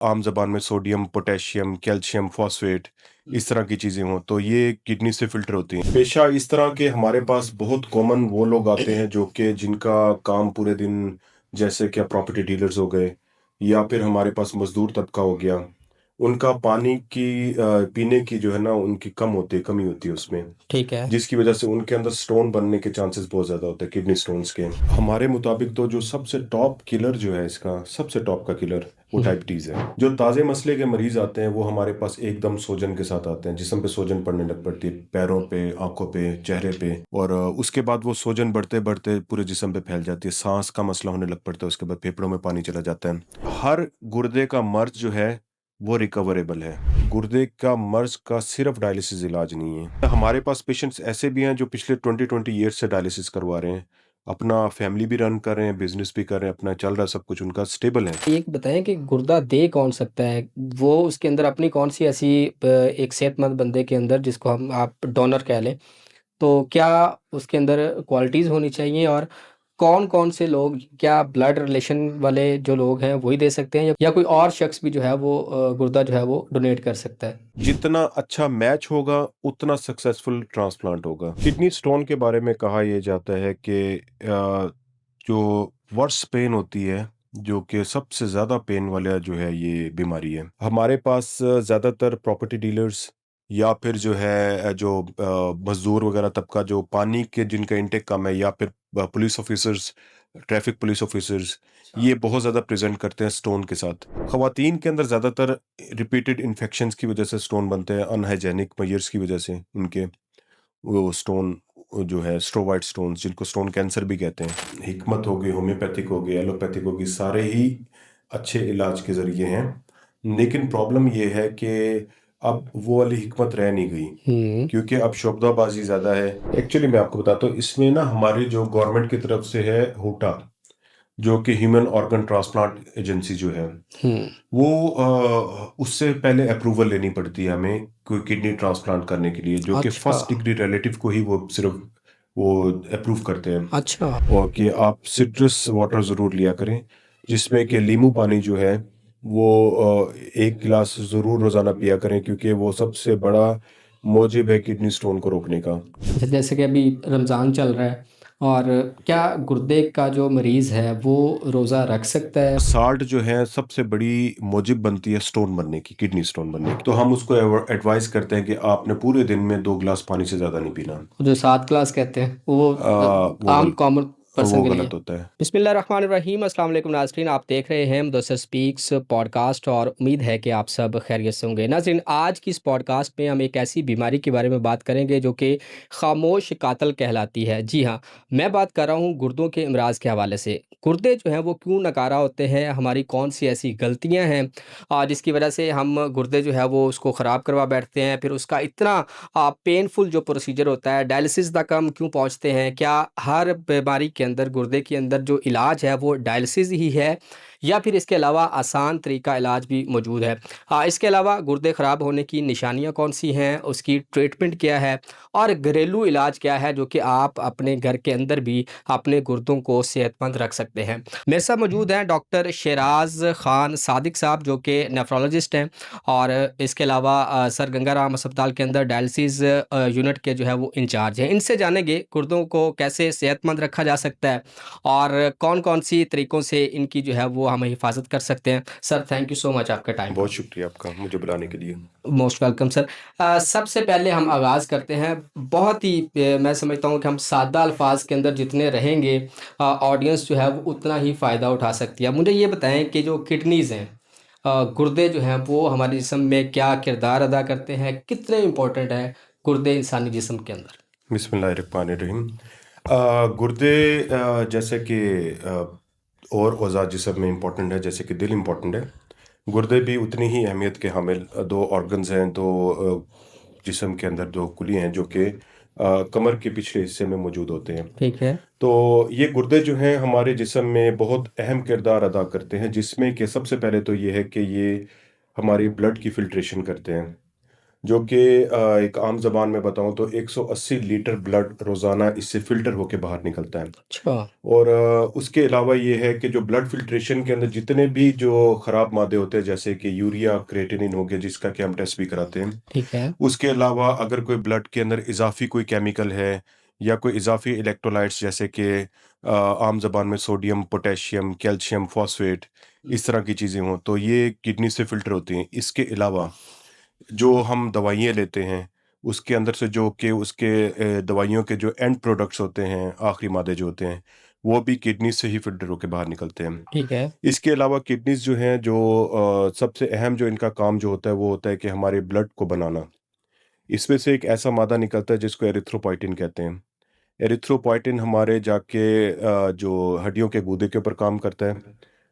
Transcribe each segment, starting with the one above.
आम ज़बान में सोडियम, पोटेशियम, कैल्शियम, फॉस्फेट इस तरह की चीज़ें हों, तो ये किडनी से फ़िल्टर होती हैं। पेशा इस तरह के हमारे पास बहुत कॉमन वो लोग आते हैं जो कि जिनका काम पूरे दिन, जैसे कि प्रॉपर्टी डीलर्स हो गए या फिर हमारे पास मज़दूर तबका हो गया, उनका पानी की पीने की जो है ना उनकी कमी होती है उसमें। ठीक है। जिसकी वजह से उनके अंदर स्टोन बनने के चांसेस बहुत ज़्यादा होते हैं, किडनी स्टोन्स के। हमारे मुताबिक तो जो सबसे टॉप किलर जो है इसका, सबसे टॉप का किलर वो हम्म, डायबिटीज़ है। जो ताज़े मसले के मरीज आते हैं वो हमारे पास एकदम सोजन के साथ आते हैं, जिस्म पे सोजन पड़ने लग पड़ती है, पैरों पे, आंखों पे, चेहरे पे, और उसके बाद वो सोजन बढ़ते बढ़ते पूरे जिस्म पे फैल जाती है, सांस का मसला होने लग पड़ता है, उसके बाद फेफड़ों में पानी चला जाता है। हर गुर्दे का मर्ज जो है वो रिकवरेबल है। गुर्दे का मर्ज का सिर्फ डायलिसिस इलाज नहीं है। हमारे पास पेशेंट्स ऐसे भी हैं जो पिछले 20 ईयर्स से डायलिसिस करवा रहे हैं, अपना फैमिली भी रन कर रहे हैं, बिजनेस भी कर रहे हैं, अपना चल रहा है, सब कुछ उनका स्टेबल है। एक बताएं कि गुर्दा दे कौन सकता है? वो उसके अंदर अपनी कौन सी ऐसी एक सेहतमंद बंदे के अंदर जिसको हम आप डोनर कह लें, तो क्या उसके अंदर क्वालिटीज़ होनी चाहिए? और कौन कौन से लोग, क्या ब्लड रिलेशन वाले जो लोग हैं वही दे सकते हैं, या कोई और शख्स भी जो है वो गुर्दा जो है वो डोनेट कर सकता है? जितना अच्छा मैच होगा उतना सक्सेसफुल ट्रांसप्लांट होगा। किडनी स्टोन के बारे में कहा यह जाता है कि जो वर्स्ट पेन होती है, जो कि सबसे ज़्यादा पेन वाला जो है ये बीमारी है। हमारे पास ज़्यादातर प्रॉपर्टी डीलर्स या फिर जो है जो मज़दूर वगैरह तबका जो पानी के जिनका इंटेक कम है, या फिर police officers, traffic police officers, ये बहुत ज़्यादा प्रेज़ेंट करते हैं स्टोन के साथ। ख़वातीन के अंदर ज़्यादातर रिपीटेड इन्फेक्शंस की वजह से स्टोन बनते हैं, अनहाइजीनिक मेजर्स की वजह से उनके वो स्टोन जो है स्ट्रोवाइट स्टोन्स, जिनको स्टोन कैंसर भी कहते हैं। हिकमत हो गई, होम्योपैथिक हो गई, एलोपैथिक हो गई, सारे ही अच्छे इलाज के ज़रिए हैं। लेकिन प्रॉब्लम ये है कि अब वो वाली हिकमत रह नहीं गई, हम्म। क्योंकि अब शोबदाबाजी ज़्यादा है। एक्चुअली मैं आपको बताता हूँ, इसमें ना हमारी जो गवर्नमेंट की तरफ से है हुटा, जो कि ह्यूमन ऑर्गन ट्रांसप्लांट एजेंसी जो है, हम्म। वो उससे पहले अप्रूवल लेनी पड़ती है हमें कोई किडनी ट्रांसप्लांट करने के लिए, जो कि अच्छा। फर्स्ट डिग्री रिलेटिव को ही वो सिर्फ वो अप्रूव करते हैं। अच्छा। और कि आप सिट्रस वाटर ज़रूर लिया करें, जिसमें कि नींबू पानी जो है वो 1 गिलास ज़रूर रोज़ाना पिया करें, क्योंकि वो सबसे बड़ा मौजिब है किडनी स्टोन को रोकने का। जैसे कि अभी रमज़ान चल रहा है, और क्या गुर्दे का जो मरीज़ है वो रोज़ा रख सकता है? साल्ट जो है सबसे बड़ी मौजिब बनती है स्टोन बनने की, किडनी स्टोन बनने की। तो हम उसको एडवाइस करते हैं कि आपने पूरे दिन में 2 गिलास पानी से ज़्यादा नहीं पीना। जो 7 क्लास कहते हैं वो वो आम गल कॉमन पर्सन वो के लिए। गलत होता है। बिस्मिल्लाहिर्रहमानिर्रहीम, अस्सलाम वालेकुम नाज़रीन, आप देख रहे हैं मुदस्सर स्पीक्स पॉडकास्ट, और उम्मीद है कि आप सब खैरियत से होंगे। नाज़रीन, आज की इस पॉडकास्ट में हम एक ऐसी बीमारी के बारे में बात करेंगे जो कि खामोश कातल कहलाती है। जी हाँ, मैं बात कर रहा हूँ गुर्दों के अमराज के हवाले से। गुर्दे जो हैं वो क्यों नकारा होते हैं, हमारी कौन सी ऐसी गलतियाँ हैं जिसकी वजह से हम गुर्दे जो है वो उसको ख़राब करवा बैठते हैं, फिर उसका इतना पेनफुल जो प्रोसीजर होता है, डायलिसिस तक हम क्यों पहुँचते हैं? क्या हर बीमारी के अंदर, गुर्दे के अंदर जो इलाज है वो डायलिसिस ही है, या फिर इसके अलावा आसान तरीका इलाज भी मौजूद है? इसके अलावा गुर्दे ख़राब होने की निशानियाँ कौन-सी हैं, उसकी ट्रीटमेंट क्या है, और घरेलू इलाज क्या है जो कि आप अपने घर के अंदर भी अपने गुर्दों को सेहतमंद रख सकते हैं? मेरे साथ मौजूद हैं डॉक्टर शेराज़ ख़ान सादिक साहब, जो कि नेफ्रोलॉजिस्ट हैं, और इसके अलावा सर गंगाराम अस्पताल के अंदर डायलिसिस यूनिट के जो है वो इंचार्ज हैं। इनसे जानेंगे गुर्दों को कैसे सेहतमंद रखा जा सकता है, और कौन-कौन सी तरीकों से इनकी जो है वो हम हिफाज़त कर सकते हैं। Sir, thank you so much आपके टाइम बहुत का। शुक्रिया आपका मुझे बुलाने के लिए। Most welcome sir. सबसे पहले हम आगाज़ करते हैं, बहुत ही मैं समझता हूँ कि हम सादा अल्फाज के अंदर जितने रहेंगे, ऑडियंस जो है वो उतना ही फ़ायदा उठा सकती है। मुझे ये बताएं कि जो किडनीज़ हैं, गुर्दे जो हैं वो हमारे जिस्म में क्या किरदार अदा करते हैं, कितने इम्पोर्टेंट है गुर्दे इंसानी जिस्म के अंदर? बिस्मिल्लाहिर्रहमानिर्रहीम। गुर्दे जैसे कि और औज़ा जिस्म में इम्पोर्टेंट है, जैसे कि दिल इम्पोर्टेंट है, गुर्दे भी उतनी ही अहमियत के हामिल दो ऑर्गन्स हैं, दो जिस्म के अंदर दो कुलियाँ हैं, जो कि कमर के पिछले हिस्से में मौजूद होते हैं। ठीक है। तो ये गुर्दे जो हैं हमारे जिस्म में बहुत अहम किरदार अदा करते हैं, जिसमें कि सबसे पहले तो ये है कि ये हमारी ब्लड की फ़िल्ट्रेशन करते हैं। जो कि एक आम ज़बान में बताऊँ तो 180 लीटर ब्लड रोज़ाना इससे फ़िल्टर होके बाहर निकलता है। अच्छा, और उसके अलावा ये है कि जो ब्लड फ़िल्ट्रेशन के अंदर जितने भी जो ख़राब मादे होते हैं, जैसे कि यूरिया, क्रिएटिनिन हो गया, जिसका कि हम टेस्ट भी कराते हैं। ठीक है। उसके अलावा अगर कोई ब्लड के अंदर इज़ाफ़ी कोई केमिकल है या कोई इज़ाफ़ी इलेक्ट्रोलाइट्स, जैसे कि आम ज़बान में सोडियम, पोटेशियम, कैल्शियम, फ़ॉस्फ़ेट, इस तरह की चीज़ें हों, तो ये किडनी से फ़िल्टर होती हैं। इसके अलावा जो हम दवाइयाँ लेते हैं, उसके अंदर से जो कि उसके दवाइयों के जो एंड प्रोडक्ट्स होते हैं, आखिरी मादे जो होते हैं, वो भी किडनी से ही फ़िल्टर होके बाहर निकलते हैं। ठीक है। इसके अलावा किडनीज़ जो हैं, जो सबसे अहम जो इनका काम जो होता है, वो होता है कि हमारे ब्लड को बनाना। इसमें से एक ऐसा मादा निकलता है जिसको एरिथ्रोपोइटिन कहते हैं। एरिथ्रोपोइटिन हमारे जाके जो हड्डियों के गूदे के ऊपर काम करता है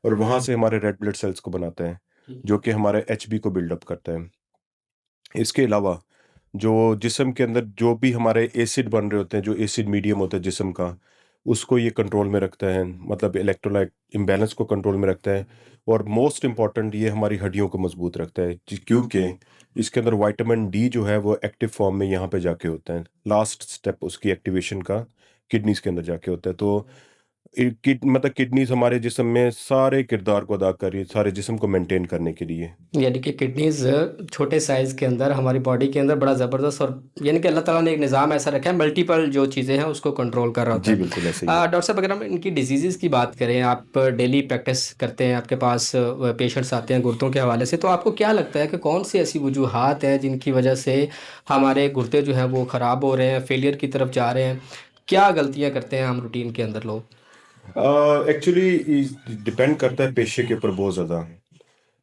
और वहाँ से हमारे रेड ब्लड सेल्स को बनाता है, ठीक जो है। कि हमारे एचबी को बिल्ड अप करता है। इसके अलावा जो जिस्म के अंदर जो भी हमारे एसिड बन रहे होते हैं, जो एसिड मीडियम होता है जिस्म का, उसको ये कंट्रोल में रखता है, मतलब इलेक्ट्रोलाइट इम्बैलेंस को कंट्रोल में रखता है। और मोस्ट इम्पॉर्टेंट, ये हमारी हड्डियों को मजबूत रखता है, क्योंकि इसके अंदर विटामिन डी जो है वो एक्टिव फॉर्म में यहाँ पे जाके होता है। लास्ट स्टेप उसकी एक्टिवेशन का किडनीज के अंदर जाके होता है। तो मतलब किडनीज हमारे जिस्म में सारे किरदार को अदा कर रही है, सारे जिस्म को मेंटेन करने के लिए। यानी कि किडनीज़ छोटे साइज़ के अंदर हमारी बॉडी के अंदर बड़ा ज़बरदस्त, और यानी कि अल्लाह ताला ने एक निज़ाम ऐसा रखा है, मल्टीपल जो चीज़ें हैं उसको कंट्रोल कर रहा होता जी है। बिल्कुल ऐसे ही है। डॉक्टर साहब, अगर हम इनकी डिजीज़ेज़ की बात करें, आप डेली प्रैक्टिस करते हैं, आपके पास पेशेंट्स आते हैं गुर्दों के हवाले से, तो आपको क्या लगता है कि कौन सी ऐसी वजूहात हैं जिनकी वजह से हमारे गुर्दे जो हैं वो ख़राब हो रहे हैं, फेलियर की तरफ जा रहे हैं? क्या गलतियाँ करते हैं हम रूटीन के अंदर लोग? एक्चुअली डिपेंड करता है पेशे के ऊपर बहुत ज़्यादा।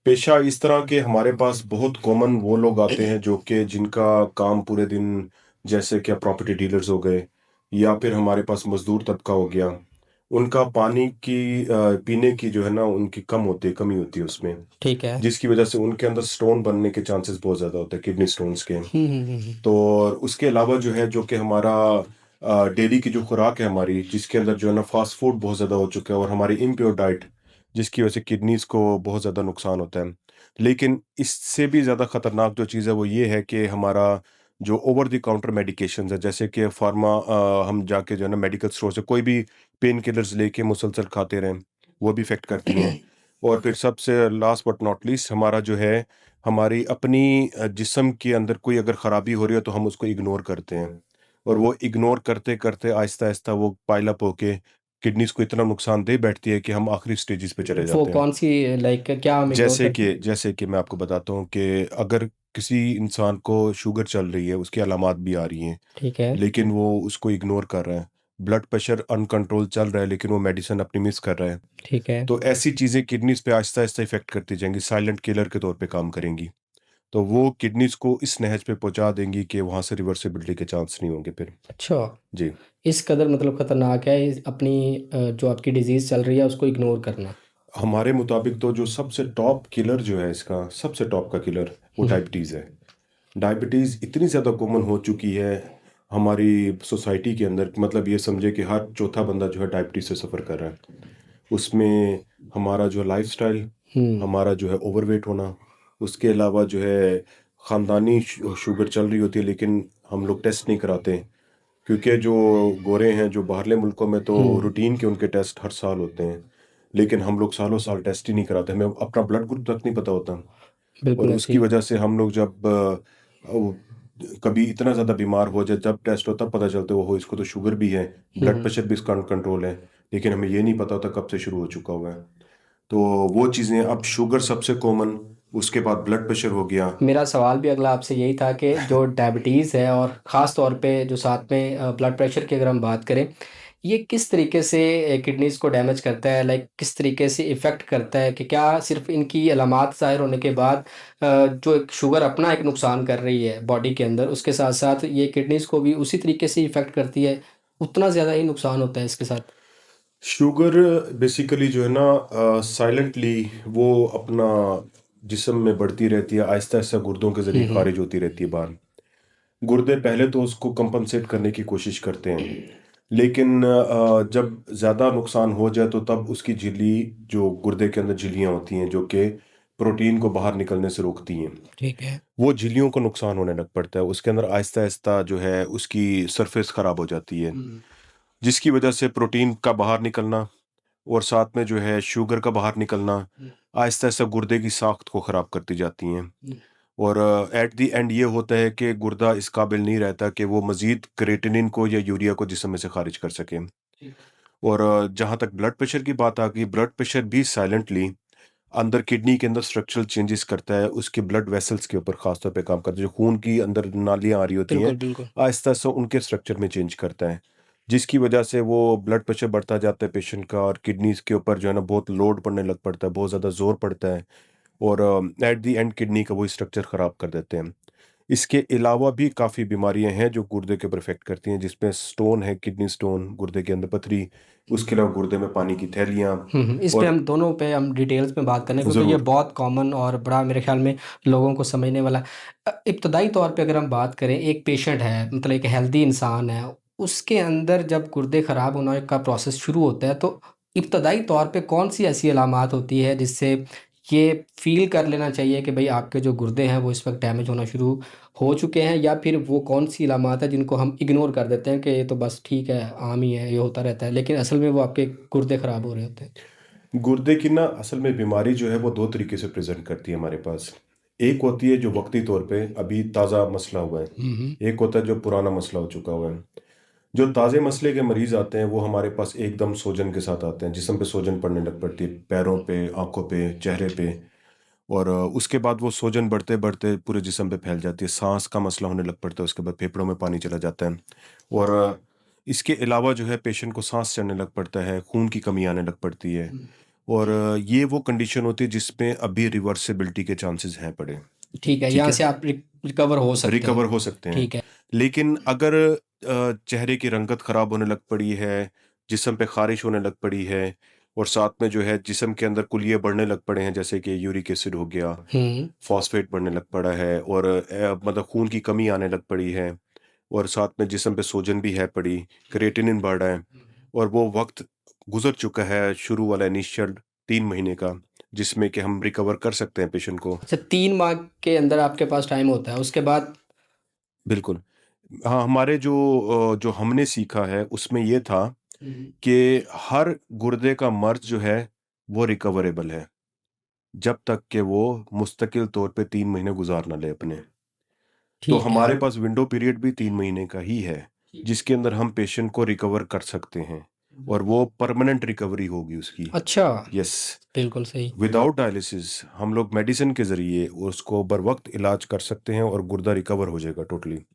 पेशा इस तरह के हमारे पास बहुत कॉमन वो लोग आते हैं जो कि जिनका काम पूरे दिन, जैसे कि प्रॉपर्टी डीलर्स हो गए या फिर हमारे पास मजदूर तबका हो गया, उनका पानी की पीने की जो है ना, उनकी कमी होती है उसमें, ठीक है। जिसकी वजह से उनके अंदर स्टोन बनने के चांसेस बहुत ज़्यादा होते हैं, किडनी स्टोन्स के। हुँ। तो और उसके अलावा जो है, जो कि हमारा डेली की जो खुराक है हमारी, जिसके अंदर जो है ना फास्ट फूड बहुत ज़्यादा हो चुका है, और हमारी इम्प्योर डाइट, जिसकी वजह से किडनीज़ को बहुत ज़्यादा नुकसान होता है। लेकिन इससे भी ज़्यादा ख़तरनाक जो चीज़ है वो ये है कि हमारा जो ओवर द काउंटर मेडिकेशंस है, जैसे कि हम जाके जो है ना मेडिकल स्टोर से कोई भी पेन किलर्स लेके मुसलसल खाते रहें, वो भी इफ़ेक्ट करती हैं। और फिर सबसे लास्ट बट नॉट लीस्ट, हमारा जो है, हमारी अपनी जिस्म के अंदर कोई अगर ख़राबी हो रही है तो हम उसको इग्नोर करते हैं, और वो इग्नोर करते-करते आहिस्ता-आहिस्ता वो पाइल अप होके किडनीज़ को इतना नुकसान दे बैठती है कि हम आखिरी स्टेजेस पे चले वो जाते हैं। कौन-सी, लाइक क्या हम इग्नोर करते हैं? जैसे कि मैं आपको बताता हूँ कि अगर किसी इंसान को शुगर चल रही है, उसकी अलामात भी आ रही हैं, ठीक है। लेकिन वो उसको इग्नोर कर रहा है। ब्लड प्रेशर अनकंट्रोल चल रहा है, लेकिन वो मेडिसिन अपनी मिस कर रहा है। ठीक है। तो ऐसी चीज़ें किडनीज़ पे आहिस्ता-आहिस्ता इफ़ेक्ट करती जाएँगी, साइलेंट किलर के तौर पे काम करेंगी। तो वो किडनीज़ को इस नहज पे पहुँचा देंगी कि वहाँ से रिवर्सिबिलिटी के चांस नहीं होंगे फिर। अच्छा, जी। इस कदर मतलब खतरनाक है इस अपनी जो आपकी डिज़ीज़ चल रही है उसको इग्नोर करना। हमारे मुताबिक तो जो सबसे टॉप किलर जो है इसका, सबसे टॉप का किलर, वो हुँ, डायबिटीज़ है। डायबिटीज़ इतनी ज़्यादा कॉमन हो चुकी है हमारी सोसाइटी के अंदर, मतलब ये समझे कि हर चौथा बंदा जो है डायबिटीज़ से सफ़र कर रहा है। उसमें हमारा जो लाइफ़स्टाइल, हुँ, हमारा जो है ओवरवेट होना, उसके अलावा जो है ख़ानदानी शुगर चल रही होती है, लेकिन हम लोग टेस्ट नहीं कराते। क्योंकि जो गोरे हैं, जो बाहरले मुल्कों में तो हुँ, रूटीन के उनके टेस्ट हर साल होते हैं, लेकिन हम लोग सालों साल टेस्ट ही नहीं कराते, हमें अपना ब्लड ग्रुप तक नहीं पता होता। और बिल्कुल ऐसे उसकी ही। वजह से हम लोग जब कभी इतना ज़्यादा बीमार हो जाए, जब टेस्ट हो तब पता चलता है ओहो इसको तो शुगर भी है, हुँ, ब्लड प्रेशर भी इसका कंट्रोल है, लेकिन हमें ये नहीं पता होता कब से शुरू हो चुका हुआ है। तो वो चीज़ें, अब शुगर सबसे कॉमन, उसके बाद ब्लड प्रेशर हो गया। मेरा सवाल भी अगला आपसे यही था कि जो डायबिटीज़ है और ख़ास तौर पे जो साथ में ब्लड प्रेशर की अगर हम बात करें, ये किस तरीके से किडनीज़ को डैमेज करता है? लाइक किस तरीके से इफ़ेक्ट करता है, कि क्या सिर्फ़ इनकी अलामात ज़ाहिर होने के बाद जो एक शुगर अपना एक नुकसान कर रही है बॉडी के अंदर, उसके साथ-साथ ये किडनीज़ को भी उसी तरीके से इफ़ेक्ट करती है, उतना ज़्यादा ही नुकसान होता है इसके साथ? शुगर बेसिकली जो है ना, साइलेंटली वो अपना जिस्म में बढ़ती रहती है, आहिस्ता आहिस्ता गुर्दों के हुँ, जरिए हुँ। खारिज होती रहती है बाहर। गुर्दे पहले तो उसको कंपनसेट करने की कोशिश करते हैं, लेकिन जब ज़्यादा नुकसान हो जाए तो तब उसकी झिल्ली, जो गुर्दे के अंदर झिल्लियाँ होती हैं जो कि प्रोटीन को बाहर निकलने से रोकती हैं, ठीक है। वो झिल्लियों को नुकसान होने लग पड़ता है। उसके अंदर आहिस्ता-आहिस्ता जो है उसकी सरफेस ख़राब हो जाती है, जिसकी वजह से प्रोटीन का बाहर निकलना और साथ में जो है शुगर का बाहर निकलना आहिस्ता-आहिस्ता गुर्दे की साख्त को ख़राब करती जाती हैं। और एट द एंड ये होता है कि गुर्दा इस काबिल नहीं रहता कि वो मज़ीद क्रिएटिनिन को या यूरिया को जिस्म में से ख़ारिज कर सके। और जहाँ तक ब्लड प्रेशर की बात आ गई, ब्लड प्रेशर भी साइलेंटली अंदर किडनी के अंदर स्ट्रक्चरल चेंजेस करता है, उसके ब्लड वेसल्स के ऊपर ख़ास तौर पे काम करता है। जो खून की अंदर नालियाँ आ रही होती हैं, बिल्कुल, बिल्कुल। आहिस्ता-आहिस्ता उनके स्ट्रक्चर में चेंज करता है, जिसकी वजह से वो ब्लड प्रेशर बढ़ता जाता है पेशेंट का, और किडनीज़ के ऊपर जो है ना बहुत लोड पड़ने लग पड़ता है, बहुत ज़्यादा ज़ोर पड़ता है, और एट द एंड किडनी का वही स्ट्रक्चर ख़राब कर देते हैं। इसके अलावा भी काफ़ी बीमारियाँ हैं जो गुर्दे के ऊपर इफ़ेक्ट करती हैं, जिसमें स्टोन है, किडनी स्टोन, गुर्दे के अंदर पथरी, उसके अलावा गुर्दे में पानी की थैलियाँ। इस पे और हम दोनों पे हम डिटेल्स में बात करें क्योंकि ये ज़रूर। बहुत कॉमन और बड़ा मेरे ख़्याल में लोगों को समझने वाला इब्तदाई तौर पे अगर हम बात करें, एक पेशेंट है मतलब एक हेल्दी इंसान है, उसके अंदर जब गुर्दे ख़राब होने का प्रोसेस शुरू होता है, तो इब्तदाई तौर पे कौन-सी ऐसी अलामात होती है जिससे ये फ़ील कर लेना चाहिए कि भई आपके जो गुर्दे हैं वो इस वक़्त डैमेज होना शुरू हो चुके हैं, या फिर वो कौन-सी अलामात है जिनको हम इग्नोर कर देते हैं कि ये तो बस ठीक है, आम ही है, ये होता रहता है, लेकिन असल में वो आपके गुर्दे ख़राब हो रहे होते हैं? गुर्दे की ना असल में बीमारी जो है वो 2 तरीके से प्रेज़ेंट करती है हमारे पास। एक होती है जो वक़्ती तौर पे अभी ताज़ा मसला हुआ है, हुँ, हुँ। एक होता है जो पुराना मसला हो चुका हुआ है। जो ताज़े मसले के मरीज़ आते हैं वो हमारे पास एकदम सूजन के साथ आते हैं, जिस्म पे सूजन पड़ने लग पड़ती है, पैरों पे, आँखों पे, चेहरे पे, और उसके बाद वो सूजन बढ़ते-बढ़ते पूरे जिस्म पे फैल जाती है, साँस का मसला होने लग पड़ता है, उसके बाद फेफड़ों में पानी चला जाता है, और इसके अलावा जो है पेशेंट को साँस चढ़ने लग पड़ता है, खून की कमी आने लग पड़ती है, और ये वो कंडीशन होती है जिसमें अभी रिवर्सिबिलिटी के चांसेस हैं पड़े। ठीक है, ठीक यहाँ है? से आप रिकवर हो सकते हैं। रिकवर हो सकते हैं। ठीक है। लेकिन अगर चेहरे की रंगत ख़राब होने लग पड़ी है, जिस्म पे ख़ारिश होने लग पड़ी है, और साथ में जो है जिस्म के अंदर कुलिये बढ़ने लग पड़े हैं, जैसे कि यूरिक एसिड हो गया, हुँ, फॉस्फेट बढ़ने लग पड़ा है, और मतलब खून की कमी आने लग पड़ी है, और साथ में जिस्म पे सूजन भी है पड़ी, क्रिएटिनिन बढ़ रहा है, और वो वक़्त गुज़र चुका है शुरू वाला इनिशियल 3 महीने का, जिसमें कि हम रिकवर कर सकते हैं पेशेंट को। अच्छा 3 माह के अंदर आपके पास टाइम होता है, उसके बाद बिल्कुल। हाँ, हमारे जो हमने सीखा है उसमें ये था हुँ, कि हर गुर्दे का मर्ज़ जो है वो रिकवरेबल है, जब तक कि वो मुस्तकिल तौर पे 3 महीने गुज़ार ना ले अपने। तो ठीक है। हमारे पास विंडो पीरियड भी 3 महीने का ही है, जिसके अंदर हम पेशेंट को रिकवर कर सकते हैं, और वो परमानेंट रिकवरी होगी उसकी। अच्छा, यस। बिल्कुल सही। विदाउट डायलिसिस हम लोग मेडिसिन के ज़रिए उसको बरवक़्त इलाज कर सकते हैं और गुर्दा रिकवर हो जाएगा टोटली।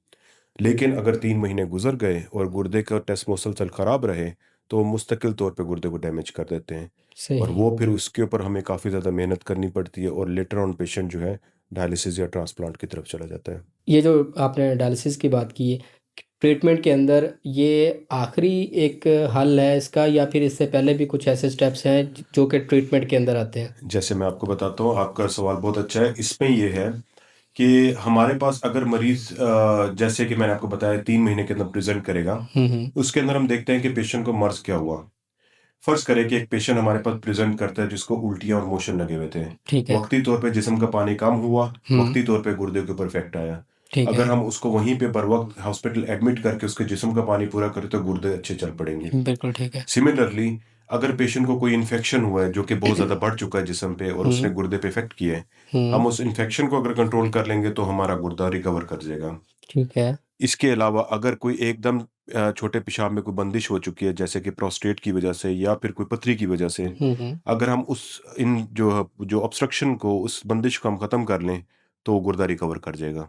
लेकिन अगर 3 महीने गुज़र गए और गुर्दे का टेस्ट मुसलसल ख़राब रहे, तो वो मुस्तकिल तौर पे गुर्दे को डैमेज कर देते हैं, और सही। वो फिर उसके ऊपर हमें काफ़ी ज़्यादा मेहनत करनी पड़ती है, और लेटर ऑन पेशेंट जो है डायलिसिस या ट्रांसप्लांट की तरफ चला जाता है। ये जो आपने डायलिसिस की बात की है, ट्रीटमेंट के अंदर ये आखिरी एक हल है इसका, या फिर इससे पहले भी कुछ ऐसे स्टेप्स हैं जो कि ट्रीटमेंट के अंदर आते हैं? जैसे मैं आपको बताता हूँ, आपका सवाल बहुत अच्छा है। इसमें ये है कि हमारे पास अगर मरीज़ जैसे कि मैंने आपको बताया 3 महीने के अंदर प्रेज़ेंट करेगा, हुँ, हुँ। उसके अंदर हम देखते हैं कि पेशेंट को मर्ज़ क्या हुआ। फ़र्ज़ करें कि एक पेशेंट हमारे पास प्रेज़ेंट करता है जिसको उल्टियाँ और मोशन लगे हुए थे। ठीक है। वक़्ती तौर पे जिस्म का पानी कम हुआ, हुँ, वक़्ती तौर पे गुर्दे के ऊपर इफ़ेक्ट आया। ठीक अगर है। हम उसको वहीं पे बरवक़्त हॉस्पिटल एडमिट करके उसके जिस्म का पानी पूरा करें तो गुर्दे अच्छे चल पड़ेंगे। बिल्कुल ठीक है। सिमिलरली अगर पेशेंट को कोई इन्फेक्शन हुआ है जो कि बहुत ज़्यादा बढ़ चुका है जिस्म पे, और हुँ, उसने गुर्दे पे इफ़ेक्ट किया है, हुँ, हम उस इन्फेक्शन को अगर कंट्रोल कर लेंगे तो हमारा गुर्दा रिकवर कर जाएगा। ठीक है। इसके अलावा अगर कोई एकदम छोटे पेशाब में कोई बंदिश हो चुकी है, जैसे कि प्रोस्टेट की वजह से या फिर कोई पथरी की वजह से, हुँ, हुँ, अगर हम उस इन जो ऑब्स्ट्रक्शन को, उस बंदिश को हम ख़त्म कर लें, तो वो गुर्दा रिकवर कर जाएगा।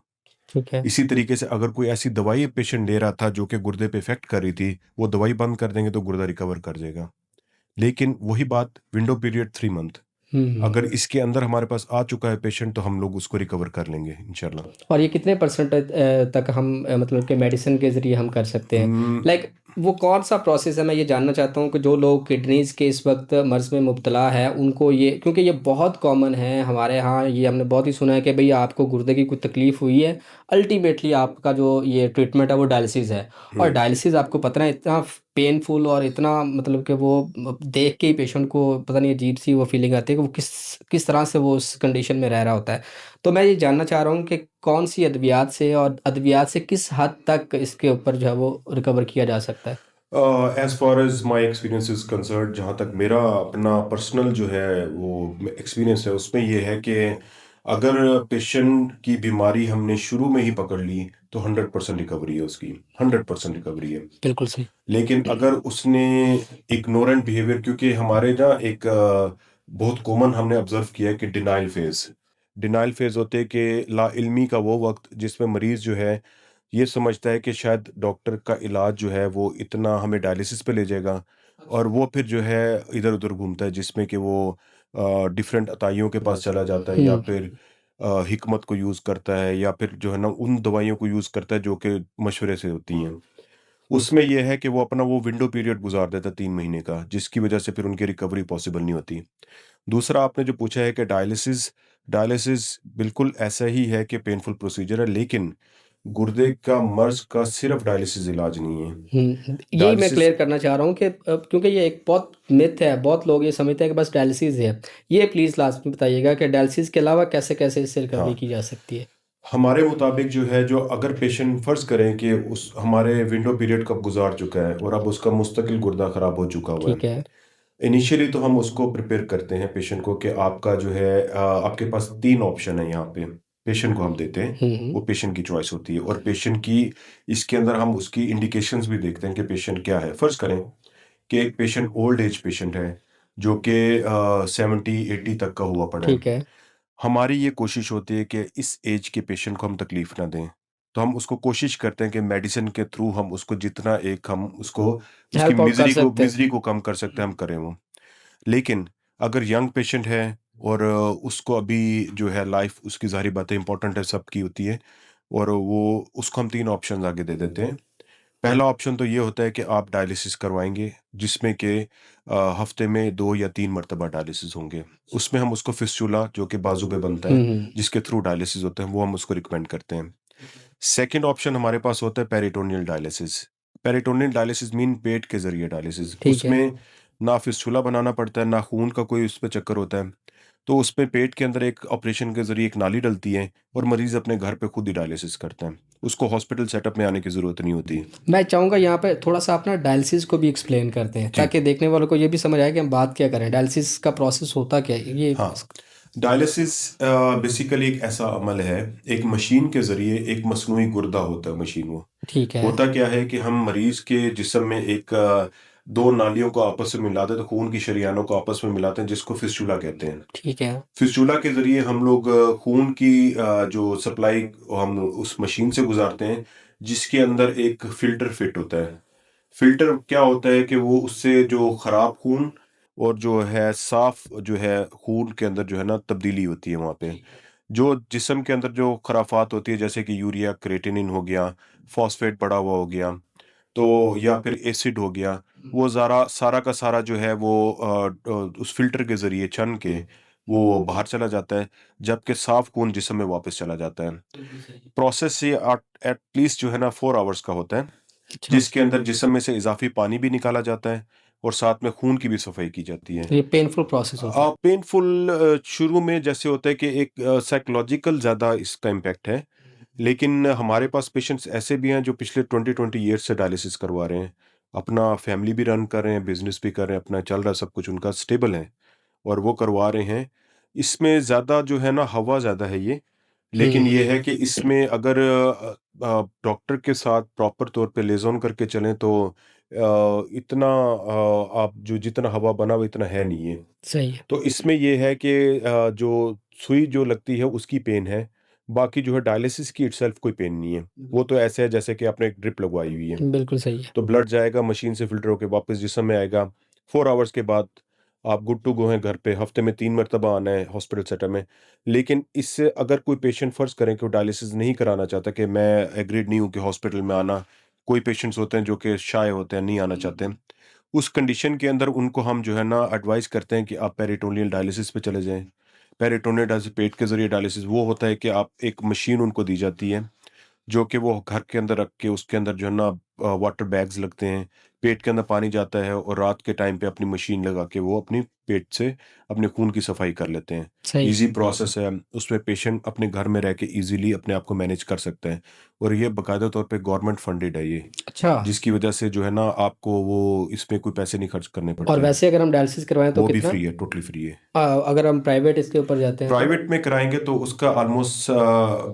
ठीक है। इसी तरीके से अगर कोई ऐसी दवाई पेशेंट ले रहा था जो कि गुर्दे पे इफ़ेक्ट कर रही थी, वो दवाई बंद कर देंगे तो गुर्दा रिकवर कर जाएगा। लेकिन वही बात, विंडो पीरियड 3 मंथ, हुँ, हुँ। अगर इसके अंदर हमारे पास आ चुका है पेशेंट तो हम लोग उसको रिकवर कर लेंगे इंशाल्लाह। और ये कितने परसेंट तक हम मतलब कि मेडिसिन के ज़रिए हम कर सकते हैं? उम, लाइक वो कौन-सा प्रोसेस है? मैं ये जानना चाहता हूँ कि जो लोग किडनीज़ के इस वक़्त मर्ज़ में मुब्तला है, उनको ये क्योंकि ये बहुत कॉमन है हमारे यहाँ, ये हमने बहुत ही सुना है कि भई आपको गुर्दे की कोई तकलीफ़ हुई है, अल्टीमेटली आपका जो ये ट्रीटमेंट है वो डायलिसिस है। और हुँ, डायलिसिस आपको पता है इतना पेनफुल और इतना मतलब कि वो देख के ही पेशेंट को पता नहीं अजीब-सी वो फीलिंग आती है कि वो किस किस तरह से वो उस कंडीशन में रह रहा होता है। तो मैं ये जानना चाह रहा हूँ कि कौन-सी अद्वियात से और अद्वियात से किस हद तक इसके ऊपर जो है वो रिकवर किया जा सकता है? As far as my experience is concern, जहाँ तक मेरा अपना पर्सनल जो है वो एक्सपीरियंस है, उसमें ये है कि अगर पेशेंट की बीमारी हमने शुरू में ही पकड़ ली तो 100% रिकवरी है उसकी, 100% रिकवरी है। बिल्कुल सही। लेकिन अगर उसने इग्नोरेंट बिहेवियर, क्योंकि हमारे ना एक बहुत कॉमन हमने ऑब्जर्व किया है कि डिनाइल फेज होते हैं कि लाइल्मी का वो वक्त जिसमें मरीज जो है ये समझता है कि शायद डॉक्टर का इलाज जो है वो इतना हमें डायलिसिस पे ले जाएगा, और वो फिर जो है इधर उधर घूमता है, जिसमें कि वो डिफरेंट अताइयों के पास चला जाता है, या हुँ, फिर हिकमत को यूज़ करता है, या फिर जो है ना उन दवाइयों को यूज़ करता है जो कि मशवरे से होती हैं। उसमें ये है कि वो अपना वो विंडो पीरियड गुजार देता है 3 महीने का, जिसकी वजह से फिर उनकी रिकवरी पॉसिबल नहीं होती। दूसरा आपने जो पूछा है कि डायलिसिस, डायलिसिस बिल्कुल ऐसा ही है कि पेनफुल प्रोसीजर है, लेकिन गुर्दे का मर्ज़ का सिर्फ़ डायलिसिस इलाज नहीं है। यही मैं डायलिसिस क्लियर करना चाह रहा हूँ कि क्योंकि ये एक बहुत मिथ है, बहुत लोग ये समझते हैं कि बस डायलिसिस है। ये प्लीज़ लास्ट में बताइएगा कि डायलिसिस के अलावा कैसे-कैसे इससे रिकवरी हाँ, की जा सकती है? हमारे मुताबिक जो है, जो अगर पेशेंट फ़र्ज़ करें कि उस हमारे विंडो पीरियड कब गुज़ार चुका है और अब उसका मुस्तकिल गुर्दा ख़राब हो चुका हुआ है। ठीक है। इनिशियली तो हम उसको प्रिपेयर करते हैं पेशेंट को कि आपका जो है आपके पास 3 ऑप्शन है यहाँ पे, पेशेंट को हम देते हैं, हुँ, हुँ। वो पेशेंट की चॉइस होती है, और पेशेंट की इसके अंदर हम उसकी इंडिकेशंस भी देखते हैं कि पेशेंट क्या है। फ़र्ज़ करें कि एक पेशेंट ओल्ड एज पेशेंट है, जो कि 70-80 तक का हुआ पड़ा है। ठीक है। हमारी ये कोशिश होती है कि इस एज के पेशेंट को हम तकलीफ ना दें। तो हम उसको कोशिश करते हैं कि मेडिसिन के थ्रू हम उसको जितना एक हम उसको उसकी हेल्प आउट कर सकते हैं। मिज़री को कम कर सकते हैं, हम करें वो। लेकिन अगर यंग पेशेंट है और उसको अभी जो है लाइफ उसकी ज़ाहिर बात है इम्पोर्टेंट है, सबकी होती है, और वो उसको हम 3 ऑप्शंस आगे दे देते हैं। पहला ऑप्शन तो ये होता है कि आप डायलिसिस करवाएँगे, जिसमें कि हफ्ते में 2 या 3 मर्तबा डायलिसिस होंगे। उसमें हम उसको फिस्टुला जो कि बाजू पे बनता हुँ, है, हुँ। जिसके थ्रू डायलिसिस होते हैं, वो हम उसको रिकमेंड करते हैं। सेकंड ऑप्शन हमारे पास होता है peritoneal dialysis. Peritoneal dialysis mean पेट के ज़रिए डायलिसिस। ठीक है। उसमें ना फिस्टुला बनाना पड़ता है, ना खून का कोई उस पे चक्कर होता है। तो उसमें पेट के अंदर एक ऑपरेशन के ज़रिए एक नाली डलती है, और मरीज़ अपने घर पे खुद ही डायलिसिस करता है। उसको हॉस्पिटल सेटअप में आने की ज़रूरत नहीं होती। मैं चाहूँगा यहाँ पे थोड़ा-सा आप ना डायलिसिस को भी एक्सप्लेन कर दें, जी। ताकि देखने वालों को ये भी समझ आए कि हम बात क्या कर रहे हैं। डायलिसिस का प्रोसेस होता क्या है? ये हाँ, डायलिसिस बेसिकली एक ऐसा अमल है, एक मशीन के ज़रिए एक मसनूई गुर्दा होता है मशीन वो। ठीक है। होता क्या है कि हम मरीज़ के जिस्म में एक 2 नालियों को आपस में मिलाते हैं, तो खून की शरीयानों को आपस में मिलाते हैं, जिसको फिस्टुला कहते हैं। ठीक है। फिस्टुला के ज़रिए हम लोग खून की जो सप्लाई हम उस मशीन से गुज़ारते हैं, जिसके अंदर एक फ़िल्टर फिट होता है। फ़िल्टर क्या होता है कि वो उससे जो ख़राब खून और जो है साफ़ जो है खून के अंदर जो है ना तब्दीली होती है वहाँ पे। जो जिस्म के अंदर जो खराफात होती है, जैसे कि यूरिया, क्रिएटिनिन हो गया, फ़ॉस्फ़ेट बढ़ा हुआ हो गया, तो या फिर एसिड हो गया, वो ज़ारा सारा का सारा जो है वो उस फ़िल्टर के ज़रिए छन के वो बाहर चला जाता है, जबकि साफ़ खून जिस्म में वापस चला जाता है। प्रोसेस ये एट लीस्ट जो है ना 4 आवर्स का होता है, अच्छा। जिसके अंदर जिस्म में से इज़ाफ़ी पानी भी निकाला जाता है, और साथ में खून की भी सफाई की जाती है। तो ये पेनफुल प्रोसेस होता है। पेनफुल शुरू में जैसे होता है कि एक साइकोलॉजिकल ज़्यादा इसका इम्पैक्ट है, लेकिन हमारे पास पेशेंट्स ऐसे भी हैं जो पिछले 20-20 ईयर्स से डायलिसिस करवा रहे हैं। अपना फैमिली भी रन कर रहे हैं, बिज़नेस भी कर रहे हैं, अपना चल रहा है, सब कुछ उनका स्टेबल है, और वो करवा रहे हैं। इसमें ज़्यादा जो है ना हवा ज़्यादा है ये, लेकिन हुँ। ये है कि इसमें अगर डॉक्टर के साथ प्रॉपर तौर पे लिएज़ॉन करके चलें तो इतना आप जो जितना हवा बना वो इतना है नहीं है। सही है। तो इसमें ये है कि जो सुई जो लगती है उसकी पेन है, बाकी जो है डायलिसिस की इटसेल्फ कोई पेन नहीं है। वो तो ऐसे है जैसे कि आपने एक ड्रिप लगवाई हुई है। बिल्कुल सही है। तो ब्लड जाएगा मशीन से फ़िल्टर होके वापस जिस्म में आएगा। 4 आवर्स के बाद आप गुड टू गो हैं घर पे, हफ़्ते में 3 मर्तबा आना है हॉस्पिटल सेटअप में। लेकिन इससे अगर कोई पेशेंट फ़र्ज़ करें कि वो डायलिसिस नहीं कराना चाहता, कि मैं एग्रीड नहीं हूँ कि हॉस्पिटल में आना, कोई पेशेंट्स होते हैं जो कि शाय होते हैं, नहीं आना चाहते हैं। उस कंडीशन के अंदर उनको हम जो है ना एडवाइस करते हैं कि आप पेरिटोनियल डायलिसिस पे चले जाएँ। पेरिटोनियल डायलिसिस पेट के ज़रिए डायलिसिस वो होता है कि आप एक मशीन उनको दी जाती है, जो कि वो घर के अंदर रख के उसके अंदर जो है ना वाटर बैग्स लगते हैं, पेट के अंदर पानी जाता है और रात के टाइम पे अपनी मशीन लगा के वो अपनी पेट से अपने खून की सफाई कर लेते हैं। सही। ईज़ी प्रोसेस है, उसमें पेशेंट अपने घर में रह के ईज़िली अपने आप को मैनेज कर सकता है और ये बाकायदा तौर पे गवर्नमेंट फंडेड है ये, अच्छा। जिसकी वजह से जो है ना आपको वो इसमें कोई पैसे नहीं खर्च करने और पड़ते हैं। वैसे अगर हम डायलिसिस करवाएँ तो वो भी कितना? फ्री है, टोटली फ्री है। अगर हम प्राइवेट इसके ऊपर जाते हैं तो? प्राइवेट में कराएँगे तो उसका almost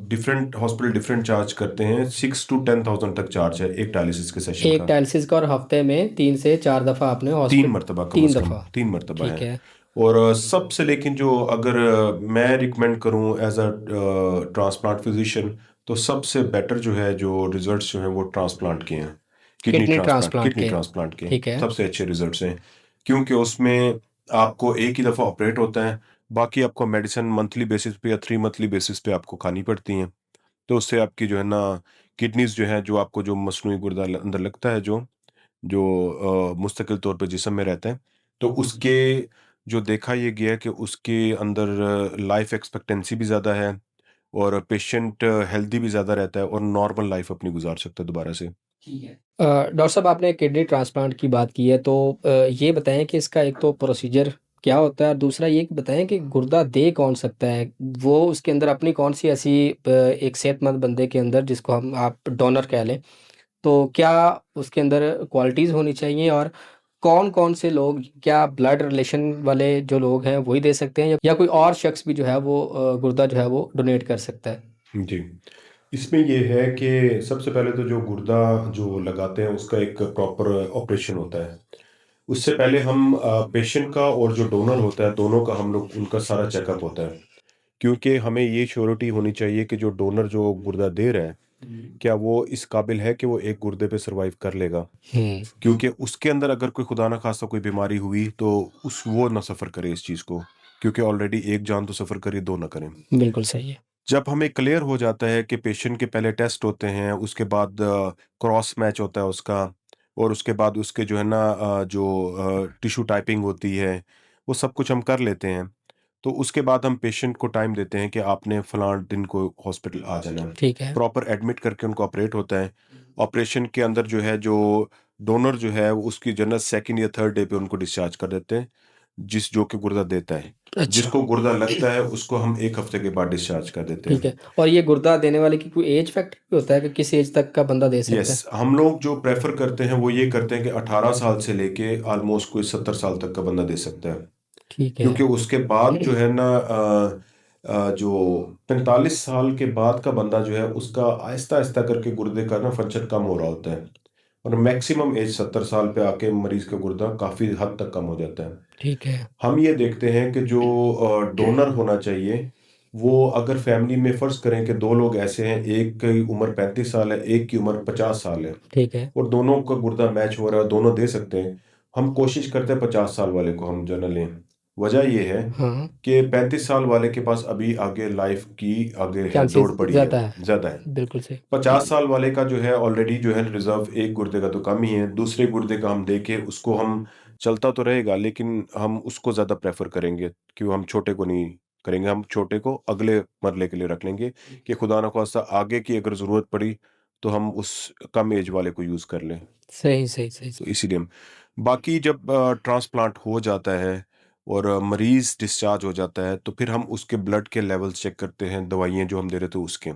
different hospital different charge करते हैं, 6 टू 10,000 तक चार्ज है एक डायलिसिस के सेशन एक का। डायलिसिस का, और हफ्ते में 3 से 4 दफ़ा आपने 3 हॉस्पिटल, मर्तबा कम 3 से कम, दफ़ा। 3 मर्तबा ठीक है। है। और सबसे लेकिन जो अगर मैं रिकमेंड करूँ एज़ अ ट्रांसप्लांट फिज़िशियन, तो सबसे बेटर जो है, जो रिज़ल्ट्स जो हैं वो ट्रांसप्लांट के हैं। किडनी ट्रांसप्लांट किडनी के। ट्रांसप्लांट के ठीक है। सबसे अच्छे रिज़ल्ट्स हैं। क्योंकि उसमें आपको एक ही दफ़ा ऑपरेट होता है, बाकी आपको मेडिसिन मंथली बेसिस पे या 3 मंथली बेसिस पे आपको खानी पड़ती हैं। तो उससे आपकी जो है ना किडनीज़ जो है, जो आपको जो मसनूई गुर्दा अंदर लगता है, जो जो मुस्तकिल तौर पे जिस्म में रहता है, तो उसके जो देखा ये गया है कि उसके अंदर लाइफ एक्सपेक्टेंसी भी ज़्यादा है और पेशेंट हेल्दी भी ज़्यादा रहता है और नॉर्मल लाइफ अपनी गुजार सकता है दोबारा से। ठीक है। डॉक्टर साहब, आपने किडनी ट्रांसप्लांट की बात की है, तो ये बताएँ कि इसका एक तो प्रोसीजर क्या होता है, और दूसरा ये कि बताएँ कि गुर्दा दे कौन सकता है? वो उसके अंदर अपनी कौन-सी ऐसी एक सेहतमंद बंदे के अंदर, जिसको हम आप डोनर कह लें, तो क्या उसके अंदर क्वालिटीज़ होनी चाहिए, और कौन-कौन से लोग, क्या ब्लड रिलेशन वाले जो लोग हैं वही दे सकते हैं, या कोई और शख्स भी जो है वो गुर्दा जो है वो डोनेट कर सकता है? जी। इसमें ये है कि सबसे पहले तो जो गुर्दा जो लगाते हैं उसका एक प्रॉपर ऑपरेशन होता है। उससे पहले हम पेशेंट का और जो डोनर होता है, दोनों का हम लोग उनका सारा चेकअप होता है। क्योंकि हमें ये श्योरिटी होनी चाहिए कि जो डोनर जो गुर्दा दे रहा है, क्या वो इस काबिल है कि वो एक गुर्दे पे सर्वाइव कर लेगा। हुँ, क्योंकि उसके अंदर अगर कोई खुदा ना खास्ता कोई बीमारी हुई तो उस वो ना सफ़र करे इस चीज़ को, क्योंकि ऑलरेडी एक जान तो सफ़र करी, 2 ना करें। बिल्कुल सही है। जब हमें क्लियर हो जाता है कि पेशेंट के पहले टेस्ट होते हैं, उसके बाद क्रॉस मैच होता है उसका, और उसके बाद उसके जो है ना जो टिश्यू टाइपिंग होती है, वो सब कुछ हम कर लेते हैं। तो उसके बाद हम पेशेंट को टाइम देते हैं कि आपने फलां दिन को हॉस्पिटल आ जाना है। ठीक है। प्रॉपर एडमिट करके उनको ऑपरेट होता है। ऑपरेशन के अंदर जो है, जो डोनर जो है उसकी जो है ना सेकंड या थर्ड डे पे उनको डिस्चार्ज कर देते हैं, जो कि गुर्दा देता है। अच्छा। जिसको गुर्दा लगता है उसको हम 1 हफ्ते के बाद डिस्चार्ज कर देते ठीक हैं। है। और ये गुर्दा देने वाले की कोई एज फैक्टर भी होता है कि किस एज तक का बंदा दे सकता यस, है? हम लोग जो प्रेफ़र करते हैं वो ये करते हैं कि 18 साल से लेके ऑलमोस्ट कोई 70 साल तक का बंदा दे सकता है। ठीक है। क्योंकि उसके बाद जो है ना जो 45 साल के बाद का बंदा जो है उसका आहिस्ता-आहिस्ता करके गुर्दे का ना फंक्शन कम हो रहा होता है, और मैक्सिमम एज 70 साल पे आके मरीज़ का गुर्दा काफ़ी हद तक कम हो जाता है। ठीक है। हम ये देखते हैं कि जो डोनर होना चाहिए, वो अगर फैमिली में फ़र्ज़ करें कि 2 लोग ऐसे हैं, एक की उम्र 35 साल है, एक की उम्र 50 साल है, ठीक है। और दोनों का गुर्दा मैच हो रहा है, दोनों दे सकते हैं। हम कोशिश करते हैं 50 साल वाले को हम जो है ना लें। वजह ये है हाँ। कि 35 साल वाले के पास अभी आगे लाइफ़ की आगे है, दौड़ चांसेस पड़ी है, ज़्यादा है। ज़्यादा है। बिल्कुल सही। 50 साल वाले का जो है ऑलरेडी जो है रिज़र्व, एक गुर्दे का तो कम ही है, दूसरे गुर्दे का हम देके उसको हम चलता तो रहेगा, लेकिन हम उसको ज़्यादा प्रेफ़र करेंगे, क्यों हम छोटे को नहीं करेंगे, हम छोटे को अगले मरले के लिए रख लेंगे कि खुदा ना ख़ास्ता आगे की अगर ज़रूरत पड़ी, तो हम उस कम एज वाले को यूज़ कर लें। सही, सही, सही, तो सही। इसीलिए हम बाकी जब ट्रांसप्लांट हो जाता है और मरीज़ डिस्चार्ज हो जाता है, तो फिर हम उसके ब्लड के लेवल्स चेक करते हैं, दवाइयाँ जो हम दे रहे थे उसके।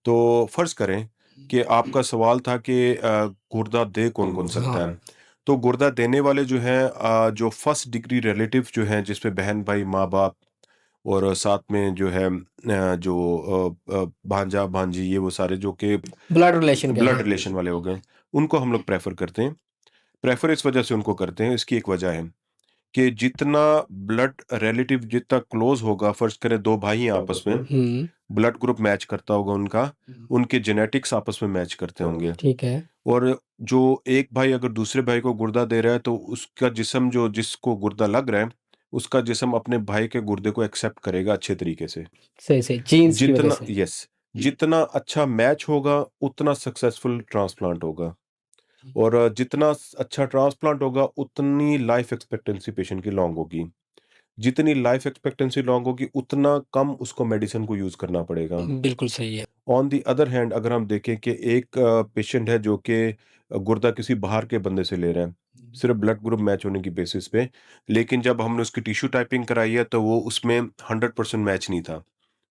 तो फ़र्ज़ करें कि आपका सवाल था कि गुर्दा दे कौन-कौन हाँ। सकता है? तो गुर्दा देने वाले जो हैं, जो फर्स्ट डिग्री रिलेटिव जो हैं, जिसमें बहन-भाई, माँ-बाप और साथ में जो है जो भांजा-भांजी, ये वो सारे जो कि ब्लड रिलेशन कह ब्लड लें। रिलेशन वाले हो गए, उनको हम लोग प्रेफ़र करते हैं। प्रेफ़र इस वजह से उनको करते हैं, इसकी एक वजह है कि जितना ब्लड रिलेटिव जितना क्लोज़ होगा, फ़र्ज़ करें 2 भाई हैं आपस में, हुँ। ब्लड ग्रुप मैच करता होगा उनका, उनके जेनेटिक्स आपस में मैच करते होंगे, ठीक है। और जो एक भाई अगर दूसरे भाई को गुर्दा दे रहा है, तो उसका जिस्म, जो जिसको गुर्दा लग रहा है, उसका जिस्म अपने भाई के गुर्दे को एक्सेप्ट करेगा अच्छे तरीके से। सही, सही। जीन्स की वजह जितना से। यस, जितना अच्छा मैच होगा, उतना सक्सेसफुल ट्रांसप्लांट होगा, और जितना अच्छा ट्रांसप्लांट होगा, उतनी लाइफ एक्सपेक्टेंसी पेशेंट की लॉन्ग होगी। जितनी लाइफ एक्सपेक्टेंसी लॉन्ग होगी, उतना कम उसको मेडिसिन को यूज़ करना पड़ेगा। बिल्कुल सही है। ऑन द अदर हैंड अगर हम देखें कि एक पेशेंट है जो कि गुर्दा किसी बाहर के बंदे से ले रहा है, सिर्फ ब्लड ग्रुप मैच होने की बेसिस पे, लेकिन जब हमने उसकी टिश्यू टाइपिंग कराई है तो वो उसमें 100% मैच नहीं था।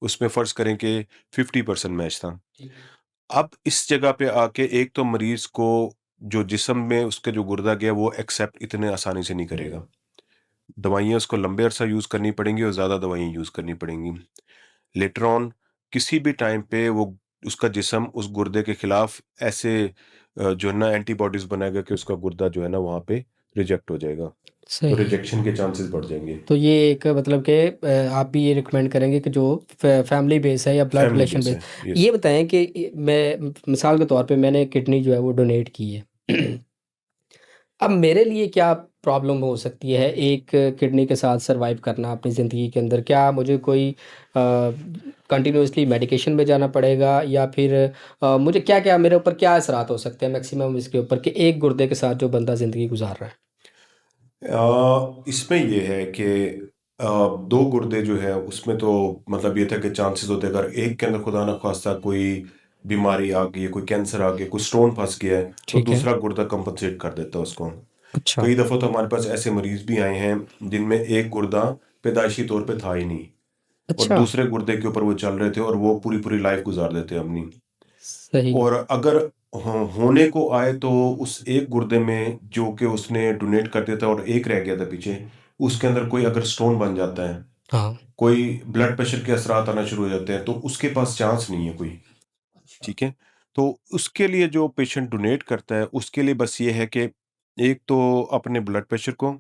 उसमें फ़र्ज़ करें कि 50% मैच था। ठीक है। अब इस जगह पे आके एक तो मरीज़ को जो जिस्म में उसके जो गुर्दा गया वो एक्सेप्ट इतने आसानी से नहीं करेगा। दवाइयाँ उसको लंबे अरसा यूज़ करनी पड़ेंगी और ज़्यादा दवाइयाँ यूज़ करनी पड़ेंगी। लेटर ऑन किसी भी टाइम पे वो उसका जिस्म उस गुर्दे के खिलाफ ऐसे जो है ना एंटीबॉडीज़ बनाएगा कि उसका गुर्दा जो है ना वहाँ पे रिजेक्ट हो जाएगा। तो सही। रिजेक्शन के चांसेस बढ़ जाएँगे। तो ये एक मतलब कि आप भी ये रिकमेंड करेंगे कि जो फैमिली बेस है या blood family relation base base, है। यस। ये बताएं कि मैं मिसाल के तौर पे मैंने किडनी जो है वो डोनेट की है। अब मेरे लिए क्या प्रॉब्लम हो सकती है एक किडनी के साथ सरवाइव करना अपनी ज़िंदगी के अंदर? क्या मुझे कोई कंटिन्यूअसली मेडिकेशन में जाना पड़ेगा, या फिर मुझे क्या-क्या मेरे ऊपर क्या असरात हो सकते हैं मैक्सिमम इसके ऊपर कि एक गुर्दे के साथ जो बंदा ज़िंदगी गुज़ार रहा है? इसमें ये है कि 2 गुर्दे जो है उसमें तो मतलब ये था कि चांसेस होते हैं अगर एक के अंदर खुदा ना ख़ास्ता कोई बीमारी आ गई है, कोई कैंसर आ गया, कोई स्टोन फँस गया है, तो ठीक है। दूसरा गुर्दा कंपनसेट कर देता है उसको। अच्छा। कई दफ़ा तो हमारे पास ऐसे मरीज़ भी आए हैं जिनमें एक गुर्दा पैदाइशी तौर पे था ही नहीं और अच्छा। दूसरे गुर्दे के ऊपर वो चल रहे थे और वो पूरी-पूरी लाइफ़ गुज़ार देते हैं अपनी। सही। और अगर होने को आए तो उस एक गुर्दे में जो कि उसने डोनेट कर दिया था और एक रह गया था पीछे, उसके अंदर कोई अगर स्टोन बन जाता है, हाँ। कोई ब्लड प्रेशर के असरात आना शुरू हो जाते हैं, तो उसके पास चांस नहीं है कोई, अच्छा। ठीक है? तो उसके लिए जो पेशेंट डोनेट करता है, उसके लिए बस ये है कि एक तो अपने ब्लड प्रेशर को,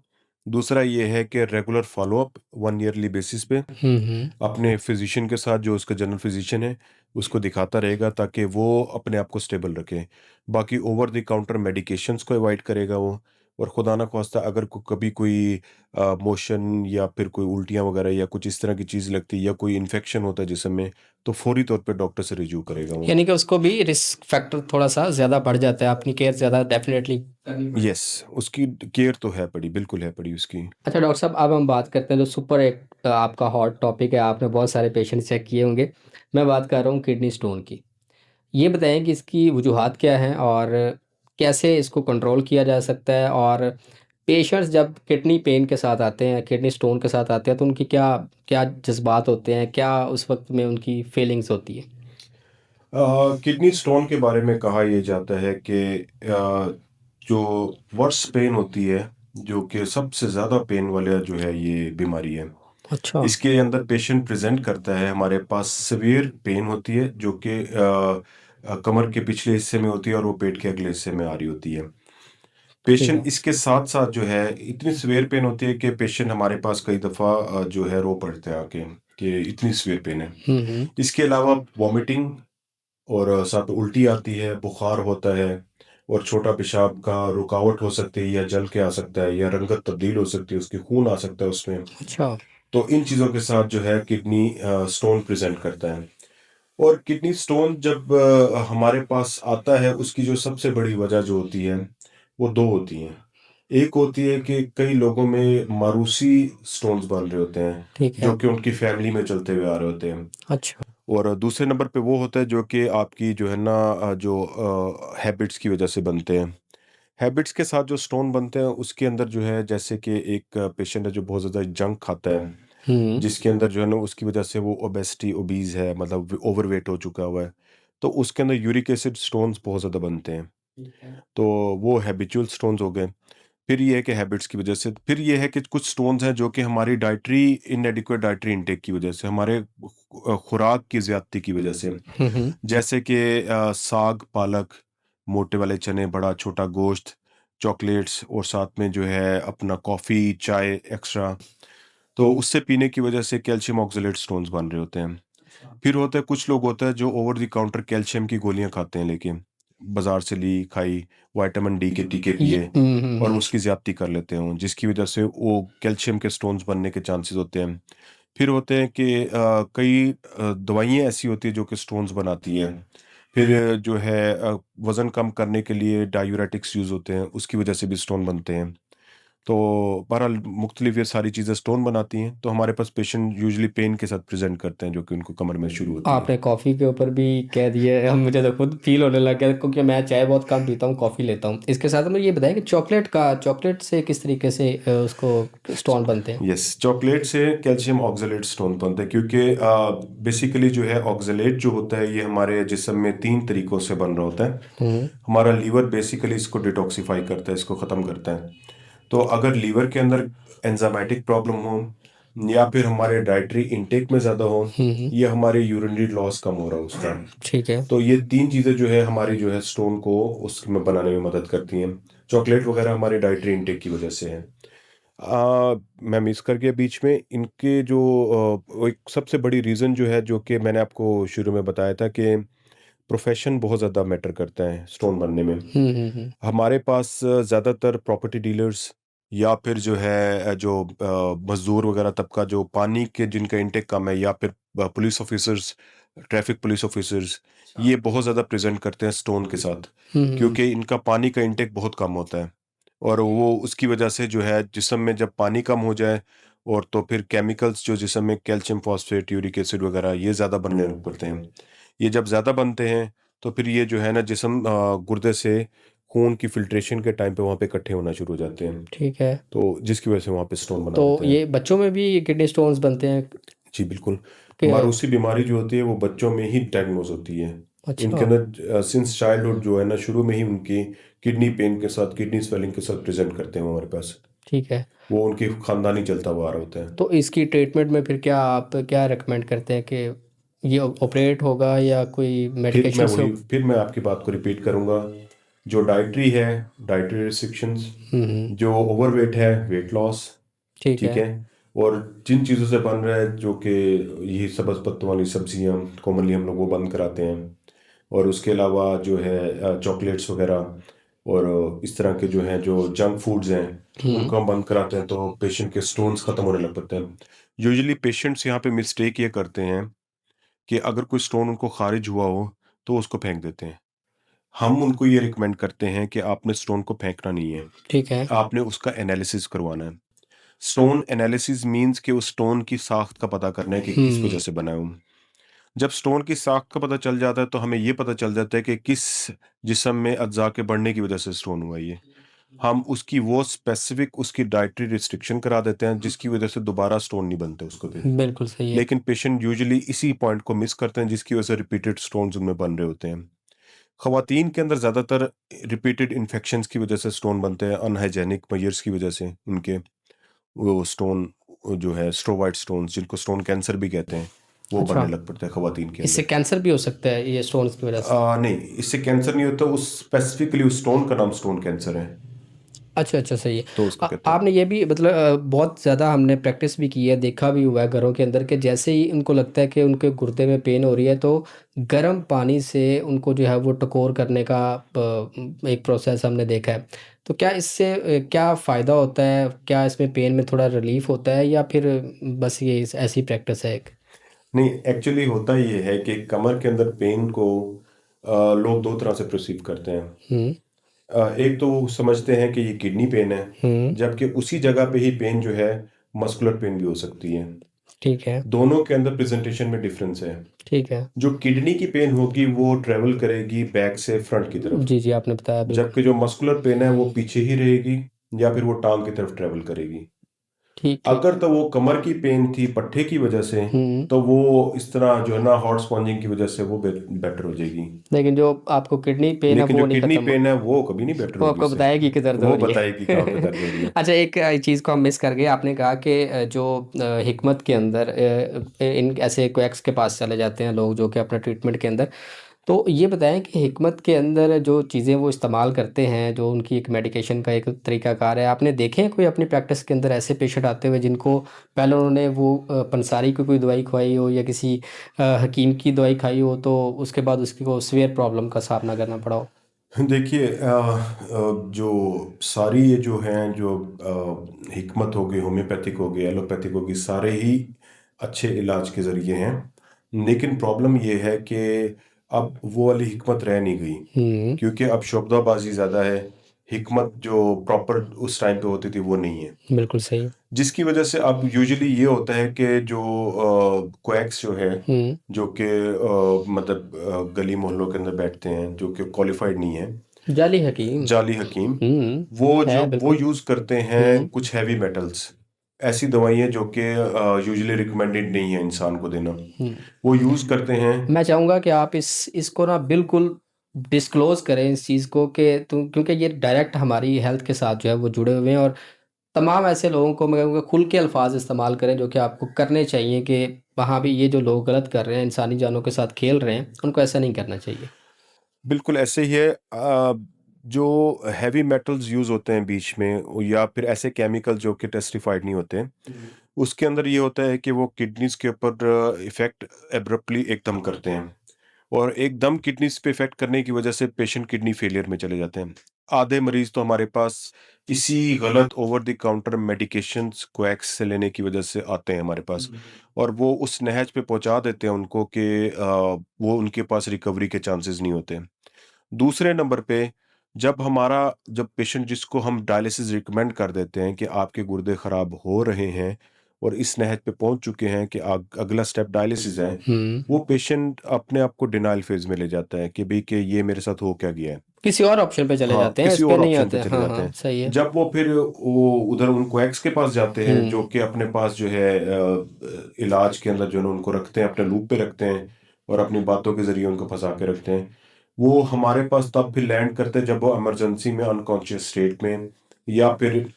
दूसरा ये है कि रेगुलर फ़ॉलो-अप 1 ईयरली बेसिस पे हुँ, हुँ। अपने फिजिशियन के साथ जो उसका जनरल फिजिशियन है, उसको दिखाता रहेगा ताकि वो अपने आप को स्टेबल रखे। बाकी ओवर द काउंटर मेडिकेशंस को अवॉइड करेगा वो और खुदा ना ख़वास्ता अगर कभी कोई मोशन या फिर कोई उल्टियाँ वगैरह या कुछ इस तरह की चीज़ लगती है या कोई इन्फेक्शन होता है जिस्म में, तो फ़ौरी तौर पे डॉक्टर से रिव्यू करेगा वो। यानी कि उसको भी रिस्क फैक्टर थोड़ा-सा ज़्यादा बढ़ जाता है, अपनी केयर ज़्यादा डेफ़िनेटली करनी पड़ती है। यस, उसकी केयर तो है पड़ी, बिल्कुल है पड़ी उसकी। अच्छा डॉक्टर साहब, अब हम बात करते हैं जो सुपर एक आपका हॉट टॉपिक है, आपने बहुत सारे पेशेंट चेक किए होंगे। मैं बात कर रहा हूँ किडनी स्टोन की। ये बताएँ कि इसकी वजूहात क्या हैं और कैसे इसको कंट्रोल किया जा सकता है? और पेशेंट्स जब किडनी पेन के साथ आते हैं, किडनी स्टोन के साथ आते हैं, तो उनकी क्या क्या जज़्बात होते हैं? क्या उस वक़्त में उनकी फीलिंग्स होती है? किडनी स्टोन के बारे में कहा यह जाता है कि जो वर्स्ट पेन होती है, जो कि सबसे ज़्यादा पेन वाला जो है ये बीमारी है। अच्छा। इसके अंदर पेशेंट प्रेज़ेंट करता है, हमारे पास सीवियर पेन होती है जो कि कमर के पिछले हिस्से में होती है और वो पेट के अगले हिस्से में आ रही होती है। ठीक पेशेंट है। इसके साथ-साथ जो है इतनी सीवियर पेन होती है कि पेशेंट हमारे पास कई दफ़ा जो है रो पड़ते हैं आके कि इतनी सीवियर पेन है। हुँ, हुँ। इसके अलावा वॉमिटिंग और साथ में उल्टी आती है, बुखार होता है और छोटा पेशाब का रुकावट हो सकती है या जल के आ सकता है या रंगत तब्दील हो सकती है, उसकी खून आ सकता है उसमें। अच्छा। तो इन चीज़ों के साथ जो है किडनी स्टोन प्रेज़ेंट करता है और किडनी स्टोन जब हमारे पास आता है उसकी जो सबसे बड़ी वजह जो होती है, वो 2 होती हैं। एक होती है कि कई लोगों में मारूसी स्टोन्स बन रहे होते हैं, ठीक है। जो कि उनकी फैमिली में चलते हुए आ रहे होते हैं। अच्छा। और दूसरे नंबर पे वो होता है जो कि आपकी जो है ना जो हैबिट्स की वजह से बनते हैं। हैबिट्स के साथ जो स्टोन बनते हैं उसके अंदर जो है जैसे कि एक पेशेंट है जो बहुत ज़्यादा जंक खाता है, हुँ। जिसके अंदर जो है ना उसकी वजह से वो ओबेसिटी ओबीज़ है मतलब ओवरवेट हो चुका हुआ है। तो उसके अंदर यूरिक एसिड स्टोन्स बहुत ज़्यादा बनते हैं। ठीक है। तो वो हैबिचुअल स्टोन्स हो गए। फिर ये है कि हैबिट्स की वजह से फिर ये है कि कुछ स्टोन्स हैं जो कि हमारी डाइटरी इनएडिक्वेट डाइटरी इंटेक की वजह से, हमारे खुराक की ज़्यादती की वजह से। हुँ, हुँ। जैसे कि साग, पालक, मोटे वाले चने, बड़ा छोटा गोश्त, चॉकलेट्स और साथ में जो है अपना कॉफ़ी, चाय एक्स्ट्रा, तो उससे पीने की वजह से कैल्शियम ऑक्ज़ेलेट स्टोन्स बन रहे होते हैं। अच्छा। फिर होता है कुछ लोग होता है जो ओवर द काउंटर कैल्शियम की गोलियाँ खाते हैं लेके, बाज़ार से ली, खाई, विटामिन डी के टीके ये पिए हुँ, हुँ, और हुँ। उसकी ज़्यादती कर लेते हों, जिसकी वजह से वो कैल्शियम के स्टोन्स बनने के चांसेस होते हैं। फिर होते हैं कि कई दवाइयाँ ऐसी होती हैं जो कि स्टोन्स बनाती हैं। फिर जो है वज़न कम करने के लिए डायूरेटिक्स यूज़ होते हैं, उसकी वजह से भी स्टोन बनते हैं। तो बहरहाल मुख्तलिफ ये सारी चीज़ें स्टोन बनाती हैं, तो हमारे पास पेशेंट यूजुअली पेन के साथ प्रेजेंट करते हैं जो कि उनको कमर में शुरू होती है। आपने कॉफ़ी के ऊपर भी कह दिया, हम मुझे तो खुद फील होने लग गया क्योंकि मैं चाय बहुत कम पीता हूँ, कॉफ़ी लेता हूँ। इसके साथ मुझे ये बताएं कि चॉकलेट से किस तरीके से उसको स्टोन बनते हैं? यस, चॉकलेट से कैल्शियम ऑक्सलेट स्टोन बनते हैं, क्योंकि बेसिकली जो है ऑक्सलेट जो होता है ये हमारे जिस्म में 3 तरीकों से बन रहा होता है। हम्म। हमारा लीवर बेसिकली इसको डिटॉक्सिफाई करता है, इसको ख़त्म करता है। तो अगर लीवर के अंदर एंजाइमेटिक प्रॉब्लम हो, या फिर हमारे डाइटरी इनटेक में ज़्यादा हो, हम्म। या हमारे यूरिनरी लॉस कम हो रहा हो उसका, ठीक है। तो ये 3 चीज़ें जो है हमारी जो है स्टोन को उसमें बनाने में मदद करती हैं। चॉकलेट वगैरह हमारे डाइटरी इनटेक की वजह से है। मैं मिस कर गया बीच में इनके जो एक सबसे बड़ी रीज़न जो है, जो कि मैंने आपको शुरू में बताया था कि प्रोफेशन बहुत ज़्यादा मैटर करता है स्टोन बनने में। हम्म। हमारे पास ज़्यादातर प्रॉपर्टी डीलर्स, या फिर जो है जो मज़दूर वगैरह तबका जो पानी के जिनका इंटेक कम है, या फिर police officers, traffic police officers, ये बहुत ज़्यादा प्रेजेंट करते हैं स्टोन के साथ, हम्म। क्योंकि इनका पानी का इंटेक बहुत कम होता है। और वो उसकी वजह से जो है जिस्म में जब पानी कम हो जाए, और तो फिर केमिकल्स जो जिस्म में कैल्शियम फॉस्फेट, यूरिक एसिड वगैरह ये ज़्यादा बनने लग पड़ते हैं। ये जब ज़्यादा बनते हैं तो फिर ये जो है ना जिस्म गुर्दे से खून की फिल्ट्रेशन के टाइम पे वहाँ पे इकट्ठे होना शुरू हो जाते हैं, ठीक है। तो जिसकी वजह से वहाँ पे स्टोन बना तो देते हैं। ये बच्चों में भी किडनी स्टोन्स बनते हैं जी बिल्कुल। कि? मारूसी बीमारी जो होती है वो बच्चों में ही डायग्नोज होती है। इनके अच्छा। अंदर सिंस चाइल्डहुड जो है ना, शुरू में ही उनकी किडनी पेन के साथ, किडनी स्वेलिंग के साथ प्रेजेंट करते हैं वो हमारे पास। ठीक है। वो उनके खानदानी चलता हुआ आ रहा होता है। तो इसकी ट्रीटमेंट में फिर क्या आप क्या रेकमेंड करते हैं कि ये ऑपरेट होगा या कोई मेडिकेशन से फिर मैं आपकी बात को रिपीट करूंगा। जो डाइटरी है, डाइटरी रिस्ट्रिक्शंस, हम्म। जो ओवरवेट है, वेट लॉस, ठीक ठीक है। है, और जिन चीज़ों से बन रहा है जो कि यही सब्ज़ पत्तों वाली सब्जियां कॉमनली हम लोग वो बंद कराते हैं, और उसके अलावा जो है चॉकलेट्स वगैरह, और इस तरह के जो हैं जो जंक फूड्स हैं हम्म। उनको हम बंद कराते हैं, तो पेशेंट के स्टोन्स ख़त्म होने लग पड़ते हैं। यूजुअली पेशेंट्स यहाँ पे मिस्टेक ये करते हैं कि अगर कोई स्टोन उनको खारिज हुआ हो तो उसको फेंक देते हैं। हम उनको ये रिकमेंड करते हैं कि आपने स्टोन को फेंकना नहीं है, ठीक है। आपने उसका एनालिसिस करवाना है। स्टोन एनालिसिस मींस कि उस स्टोन की साख्त का पता करना है कि किस वजह से बना है वो। जब स्टोन की साख्त का पता चल जाता है तो हमें ये पता चल जाता है कि किस जिस्म में अज्जा के बढ़ने की वजह से स्टोन हुआ ये। हम उसकी वो स्पेसिफिक उसकी डाइटरी रिस्ट्रिक्शन करा देते हैं जिसकी वजह से दोबारा स्टोन नहीं बनते उसको भी। बिल्कुल सही है। लेकिन पेशेंट यूजुअली इसी पॉइंट को मिस करते हैं जिसकी वजह से रिपीटेड स्टोन्स उनमें बन रहे होते हैं। ख़वातीन के अंदर ज़्यादातर रिपीटेड इन्फेक्शंस की वजह से स्टोन बनते हैं, अनहाइजेनिक मेजर्स की वजह से उनके वो स्टोन जो है स्ट्रोवाइट स्टोन्स, जिनको स्टोन कैंसर भी कहते हैं, वो अच्छा। बनने लग पड़ते हैं ख़वातीन के इससे अंदर। कैंसर भी हो सकता है ये स्टोन्स की वजह से? नहीं, इससे कैंसर नहीं होता, उस स्पेसिफिकली उस स्टोन का नाम स्टोन कैंसर है, अच्छा अच्छा, सही है। तो उसको कहते हैं। आपने ये भी मतलब बहुत ज़्यादा हमने प्रैक्टिस भी की है, देखा भी हुआ है घरों के अंदर, कि जैसे ही उनको लगता है कि उनके गुर्दे में पेन हो रही है तो गर्म पानी से उनको जो है वो टकोर करने का एक प्रोसेस हमने देखा है। तो क्या इससे क्या फ़ायदा होता है? क्या इसमें पेन में थोड़ा रिलीफ होता है या फिर बस ये ऐसी प्रैक्टिस है एक? नहीं, एक्चुअली होता ये है कि कमर के अंदर पेन को लोग 2 तरह से परसीव करते हैं। हम्म। एक तो वो समझते हैं कि ये किडनी पेन है, हम्म। जबकि उसी जगह पे ही पेन जो है मस्कुलर पेन भी हो सकती है। ठीक है। दोनों के अंदर प्रेजेंटेशन में डिफरेंस है। ठीक है। जो किडनी की पेन होगी वो ट्रेवल करेगी बैक से फ्रंट की तरफ, जी जी, आपने बताया बिल्कुल। जबकि जो मस्कुलर पेन है वो पीछे ही रहेगी, या फिर वो टांग की तरफ ट्रेवल करेगी। ठीक ठीक। अगर तो वो कमर की पेन थी पट्टे की वजह से, हम्म। तो वो इस तरह जो है ना हॉट स्पॉन्जिंग की वजह से वो बेटर हो जाएगी। लेकिन जो आपको किडनी पेन है लेकिन जो वो नहीं किडनी खत्म, पेन है वो कभी नहीं बेटर वो होगी आपको उससे। बताएगी कि दर्द हो वो रही बताएगी कहाँ पे है। दर्द हो रही है। अच्छा, एक चीज़ को हम मिस कर गए। आपने कहा कि जो हिकमत के अंदर इन ऐसे क्वैक्स के पास चले जाते हैं लोग जो कि अपना ट्रीटमेंट के अंदर, तो ये बताएं कि हिकमत के अंदर जो चीज़ें वो इस्तेमाल करते हैं, जो उनकी एक मेडिकेशन का एक तरीकाकार है, आपने देखे हैं कोई अपनी प्रैक्टिस के अंदर ऐसे पेशेंट आते हुए जिनको पहले उन्होंने वो पंसारी की कोई दवाई खवाई हो या किसी हकीम की दवाई खाई हो तो उसके बाद उसकी को सीवियर प्रॉब्लम का सामना करना पड़ा हो? देखिए, जो सारी ये जो हैं जो हिकमत हो गई, होम्योपैथिक हो गई, एलोपैथिक हो गई, सारे ही अच्छे इलाज के ज़रिए हैं। लेकिन प्रॉब्लम ये है कि अब वो वाली हिकमत रह नहीं गई, हम्म। क्योंकि अब शोबदाबाजी ज़्यादा है। हिकमत जो प्रॉपर उस टाइम पे होती थी वो नहीं है, बिल्कुल सही। जिसकी वजह से अब यूजुअली ये होता है कि जो क्वैक्स जो है, हुँ, जो कि मतलब गली मोहल्लों के अंदर बैठते हैं, जो कि क्वालिफाइड नहीं है, जाली हकीम। जाली हकीम, हुँ, है वो बिल्कुल। यूज करते हैं हुँ, कुछ हैवी मेटल्स, ऐसी दवाइयाँ जो कि यूजुअली रिकमेंडेड नहीं है इंसान को देना, हुँ। वो यूज करते हैं। मैं चाहूँगा कि आप इसको ना बिल्कुल डिस्क्लोज़ करें इस चीज़ को कि क्योंकि ये डायरेक्ट हमारी हेल्थ के साथ जो है वो जुड़े हुए हैं और तमाम ऐसे लोगों को मैं कहूँगा खुल के अल्फ़ाज़ इस्तेमाल करें जो कि आपको करने चाहिए कि वहाँ भी ये जो लोग गलत कर रहे हैं, इंसानी जानों के साथ खेल रहे हैं, उनको ऐसा नहीं करना चाहिए। बिल्कुल ऐसे ही है। जो हैवी मेटल्स यूज होते हैं बीच में, या फिर ऐसे केमिकल जो कि टेस्टिफाइड नहीं होते, हुँ, उसके अंदर ये होता है कि वो किडनीज के ऊपर इफेक्ट एब्रप्टली एकदम करते हैं, और एकदम किडनीज पे इफेक्ट करने की वजह से पेशेंट किडनी फेलियर में चले जाते हैं। आधे मरीज तो हमारे पास इसी गलत over the counter medications quacks से लेने की वजह से आते हैं हमारे पास, हुँ, और वो उस नहज पे पहुंचा देते हैं उनको कि वो उनके पास रिकवरी के चांसेस नहीं होते। दूसरे नंबर पे, जब पेशेंट जिसको हम डायलिसिस रिकमेंड कर देते हैं कि आपके गुर्दे खराब हो रहे हैं और इस नहज पे पहुंच चुके हैं कि अगला स्टेप डायलिसिस है, हुँ। वो पेशेंट अपने आप को डिनायल फेज में ले जाता है कि भाई कि ये मेरे साथ हो क्या गया है। किसी और ऑप्शन पे चले हाँ, जाते हैं, इस किसी पे और नहीं ऑप्शन पे आते। चले हाँ, जाते हाँ, हैं। सही है। जब वो फिर वो उधर उन क्वैक्स के पास जाते हैं, जो हुँ, कि अपने पास जो है इलाज के अंदर जो है ना उनको रखते हैं, अपने लूप पे रखते हैं, और अपनी बातों के जरिए उनको फंसा के रखते हैं। वो हमारे पास तब फिर लैंड करते हैं जब वो इमरजेंसी में अनकॉन्शियस स्टेट में, या फिर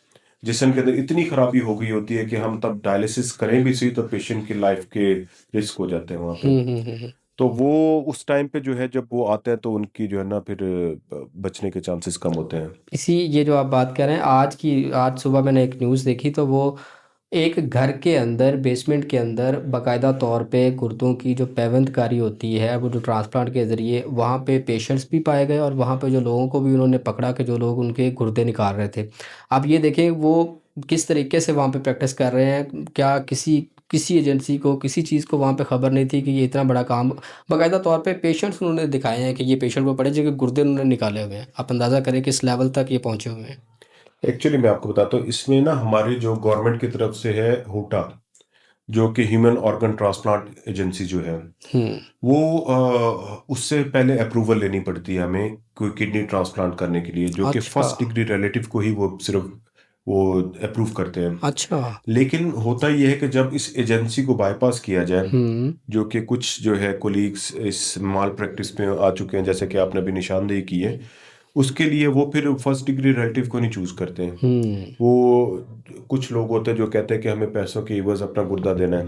जिस्म के अंदर इतनी खराबी हो गई होती है कि हम तब डायलिसिस करें भी सही तो पेशेंट की लाइफ के रिस्क हो जाते हैं वहाँ पे। हुँ। तो वो उस टाइम पे जो है, जब वो आते हैं तो उनकी जो है ना फिर बचने के चांसेस कम होते हैं। ये जो आप बात कर रहे हैं आज सुबह मैंने एक न्यूज़ देखी तो वो एक घर के अंदर बेसमेंट के अंदर बाकायदा तौर पे गुर्दों की जो पैवंदकारी होती है वो जो ट्रांसप्लांट के ज़रिए वहाँ पे पेशेंट्स भी पाए गए और वहाँ पे जो लोगों को भी उन्होंने पकड़ा कि जो लोग उनके गुर्दे निकाल रहे थे। आप ये देखें वो किस तरीके से वहाँ पे प्रैक्टिस कर रहे हैं, क्या किसी किसी एजेंसी को किसी चीज़ को वहाँ पे खबर नहीं थी कि ये इतना बड़ा काम बाकायदा तौर पे पेशेंट्स उन्होंने दिखाए हैं कि ये पेशेंट को पड़े जिनके गुर्दे उन्होंने निकाले हुए हैं। आप अंदाज़ा करें किस लेवल तक ये पहुँचे हुए हैं। एक्चुअली मैं आपको बताता हूँ, इसमें ना हमारी जो गवर्नमेंट की तरफ से है हुटा, जो कि ह्यूमन ऑर्गन ट्रांसप्लांट एजेंसी जो है, हुँ, वो उससे पहले अप्रूवल लेनी पड़ती है हमें कोई किडनी ट्रांसप्लांट करने के लिए, जो कि अच्छा, फर्स्ट डिग्री रिलेटिव को ही वो सिर्फ वो अप्रूव करते हैं। अच्छा। लेकिन होता ये है कि जब इस एजेंसी को बाईपास किया जाए, हुँ, जो कि कुछ जो है कोलीग्स इस माल प्रैक्टिस में आ चुके हैं, जैसे कि आपने अभी निशानदेही की है, उसके लिए वो फिर फर्स्ट डिग्री रिलेटिव को नहीं चूज करते हैं। हुँ। वो कुछ लोग होते हैं जो कहते हैं कि हमें पैसों के एवज अपना गुर्दा देना है,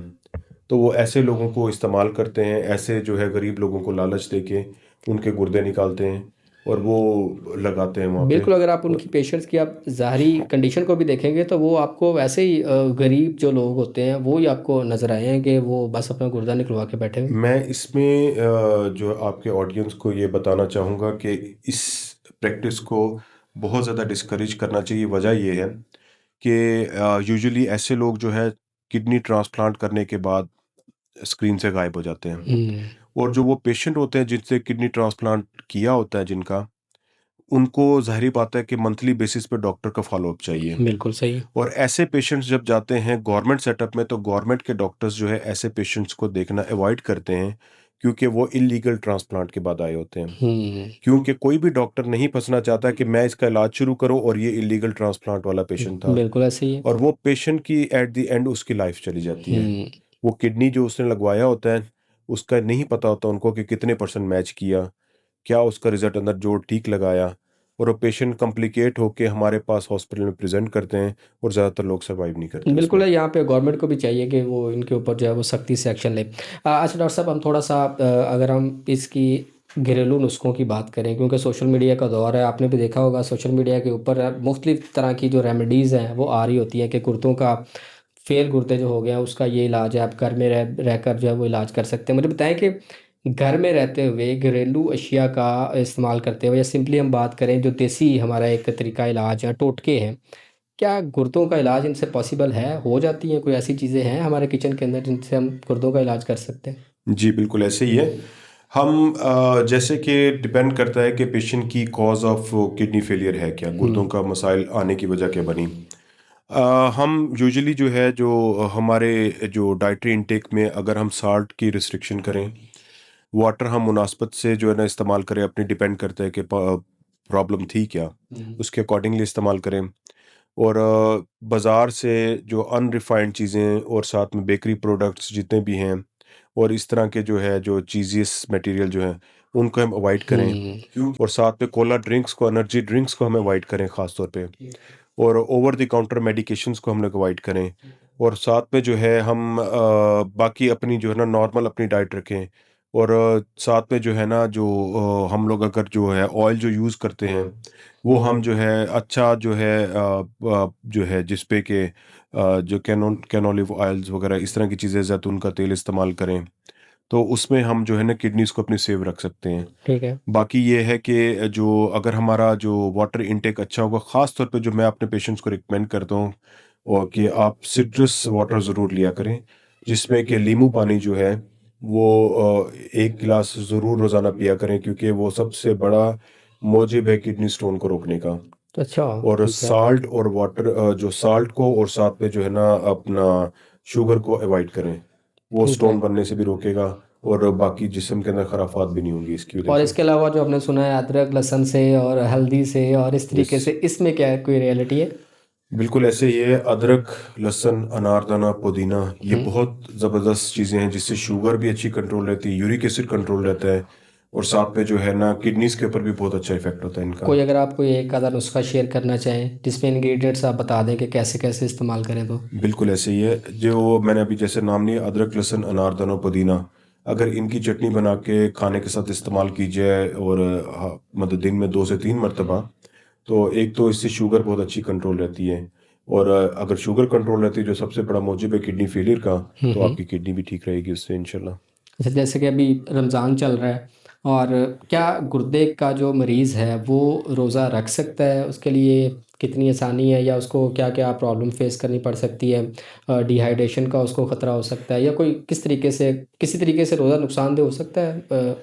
तो वो ऐसे लोगों को इस्तेमाल करते हैं, ऐसे जो है गरीब लोगों को लालच देके उनके गुर्दे निकालते हैं और वो लगाते हैं वहाँ पे। बिल्कुल, अगर आप और उनकी पेशेंट्स की आप ज़ाहिरी कंडीशन को भी देखेंगे तो वो आपको वैसे ही गरीब जो लोग होते हैं वो ही आपको नज़र आए हैं कि वो बस अपना गुर्दा निकलवा के बैठे हुए हैं। मैं इसमें जो आपके ऑडियंस को ये बताना चाहूँगा कि इस प्रैक्टिस को बहुत ज़्यादा डिस्करेज करना चाहिए। वजह ये है कि यूजुअली ऐसे लोग जो है किडनी ट्रांसप्लांट करने के बाद स्क्रीन से गायब हो जाते हैं, हुँ, और जो वो पेशेंट होते हैं जिनसे किडनी ट्रांसप्लांट किया होता है जिनका, उनको ज़ाहिर बात है कि मंथली बेसिस पे डॉक्टर का फ़ॉलो-अप चाहिए। बिल्कुल सही। और ऐसे पेशेंट्स जब जाते हैं गवर्नमेंट सेटअप में, तो गवर्नमेंट के डॉक्टर्स जो है ऐसे पेशेंट्स को देखना अवॉइड करते हैं, क्योंकि वो इल्लीगल ट्रांसप्लांट के बाद आए होते हैं। हुँ, क्योंकि कोई भी डॉक्टर नहीं फँसना चाहता कि मैं इसका इलाज शुरू करूँ और ये इल्लीगल ट्रांसप्लांट वाला पेशेंट था, बिल्कुल ऐसे ही है। और वो पेशेंट की एट द एंड उसकी लाइफ चली जाती है। हुँ, वो किडनी जो उसने लगवाया होता है, उसका नहीं पता होता उनको कि कितने परसेंट मैच किया, क्या उसका रिज़ल्ट अंदर जोड़ ठीक लगाया, और वो पेशेंट कॉम्प्लिकेट होके हमारे पास हॉस्पिटल में प्रेज़ेंट करते हैं, और ज़्यादातर लोग सर्वाइव नहीं करते बिल्कुल उसमें। है, यहाँ पे गवर्नमेंट को भी चाहिए कि वो इनके ऊपर जो है वो सख्ती से एक्शन ले। अच्छा डॉक्टर साहब हम थोड़ा-सा अगर हम इसकी घरेलू नुस्ख़ों की बात करें क्योंकि सोशल मीडिया का दौर है, आपने भी देखा होगा सोशल मीडिया के ऊपर मुख्तलिफ़ तरह की जो रेमेडीज़ हैं वो आ रही होती हैं कि गुर्दों का फेल गुर्दे जो हो गए हैं उसका ये इलाज है, आप घर में रहकर जो है वो इलाज कर सकते हैं। मुझे बताएँ कि घर में रहते हुए घरेलू अशिया का इस्तेमाल करते हुए या सिंपली हम बात करें जो देसी हमारा एक तरीका इलाज है, टोटके हैं, क्या गुर्दों का इलाज इनसे पॉसिबल है? हो जाती हैं? कोई ऐसी चीज़ें हैं हमारे किचन के अंदर जिनसे हम गुर्दों का इलाज कर सकते हैं? जी, बिल्कुल ऐसे ही है। हम जैसे कि डिपेंड करता है कि पेशेंट की कॉज ऑफ किडनी फेलियर है क्या, गुर्दों हुँ, का मसाइल आने की वजह क्या बनी। हम यूजुअली जो है जो हमारे जो डाइटरी इनटेक में अगर हम साल्ट की रिस्ट्रिक्शन करें, वाटर हम मुनास्बत से जो है ना इस्तेमाल करें, अपनी डिपेंड करता है कि प्रॉब्लम थी क्या, हुँ, उसके अकॉर्डिंगली इस्तेमाल करें। और बाज़ार से जो अनरिफाइंड चीज़ें और साथ में बेकरी प्रोडक्ट्स जितने भी हैं और इस तरह के जो है जो चीज़ियस मटेरियल जो हैं उनको हम अवॉइड करें। हुँ, और साथ में कोला ड्रिंक्स को, एनर्जी ड्रिंक्स को हमें अवॉइड करें ख़ास तौर पे। और ओवर द काउंटर मेडिकेशंस को हम लोग अवॉइड करें। और साथ में जो है हम बाकी अपनी जो है ना नॉर्मल अपनी डाइट रखें। और साथ में जो है ना जो हम लोग अगर जो है ऑयल जो यूज़ करते हैं वो हम जो है अच्छा जो है जो है जिस पे कि जो कैनोलिव ऑयल्स वगैरह इस तरह की चीज़ें, जैतून का तेल इस्तेमाल करें, तो उसमें हम जो है ना किडनीज़ को अपनी सेव रख सकते हैं। ठीक है। बाकी ये है कि जो अगर हमारा जो वाटर इंटेक अच्छा होगा, ख़ास तौर पे जो मैं अपने पेशेंट्स को रिकमेंड करता हूँ और कि आप सिट्रस वाटर ज़रूर लिया करें, जिसमें कि नींबू पानी जो है वो 1 गिलास ज़रूर रोज़ाना पिया करें, क्योंकि वो सबसे बड़ा मूजिब है किडनी स्टोन को रोकने का। अच्छा, और ठीक है, साल्ट और वाटर जो साल्ट को और साथ में जो है ना अपना शुगर को अवॉइड करें, वो ठीक है। स्टोन बनने से भी रोकेगा और बाकी जिस्म के अंदर खराफात भी नहीं होंगी इसकी वजह और से। इसके अलावा जो आपने सुना है अदरक, लहसुन से और हल्दी से और इस यस, तरीके से, इसमें क्या है, कोई रियलिटी है? बिल्कुल ऐसे ही है। अदरक, लहसुन, अनारदाना, पुदीना, ये हुँ। बहुत ज़बरदस्त चीज़ें हैं जिससे शुगर भी अच्छी कंट्रोल रहती है, यूरिक एसिड कंट्रोल रहता है और साथ में जो है ना किडनीज के ऊपर भी बहुत अच्छा इफेक्ट होता है इनका। कोई अगर आप कोई एक आधा नुस्खा शेयर करना चाहें जिसमें इंग्रेडिएंट्स आप बता दें कि कैसे-कैसे इस्तेमाल करें तो? बिल्कुल ऐसे ही है, जो मैंने अभी जैसे नाम लिया, अदरक, लहसुन, अनारदाना, पुदीना, अगर इनकी चटनी बना के खाने के साथ इस्तेमाल की जाए और मतलब दिन में 2 से 3 मरतबा, तो एक तो इससे शुगर बहुत अच्छी कंट्रोल रहती है। और अगर शुगर कंट्रोल रहती है जो सबसे बड़ा मौजब है किडनी फेलियर का, हुँ, तो हुँ। आपकी किडनी भी ठीक रहेगी उससे इंशाल्लाह। अच्छा, जैसे कि अभी रमज़ान चल रहा है और क्या गुर्दे का जो मरीज़ है वो रोज़ा रख सकता है? उसके लिए कितनी आसानी है या उसको क्या-क्या प्रॉब्लम फ़ेस करनी पड़ सकती है? डिहाइड्रेशन का उसको ख़तरा हो सकता है या कोई किसी तरीके से रोज़ा नुकसानदेह हो सकता है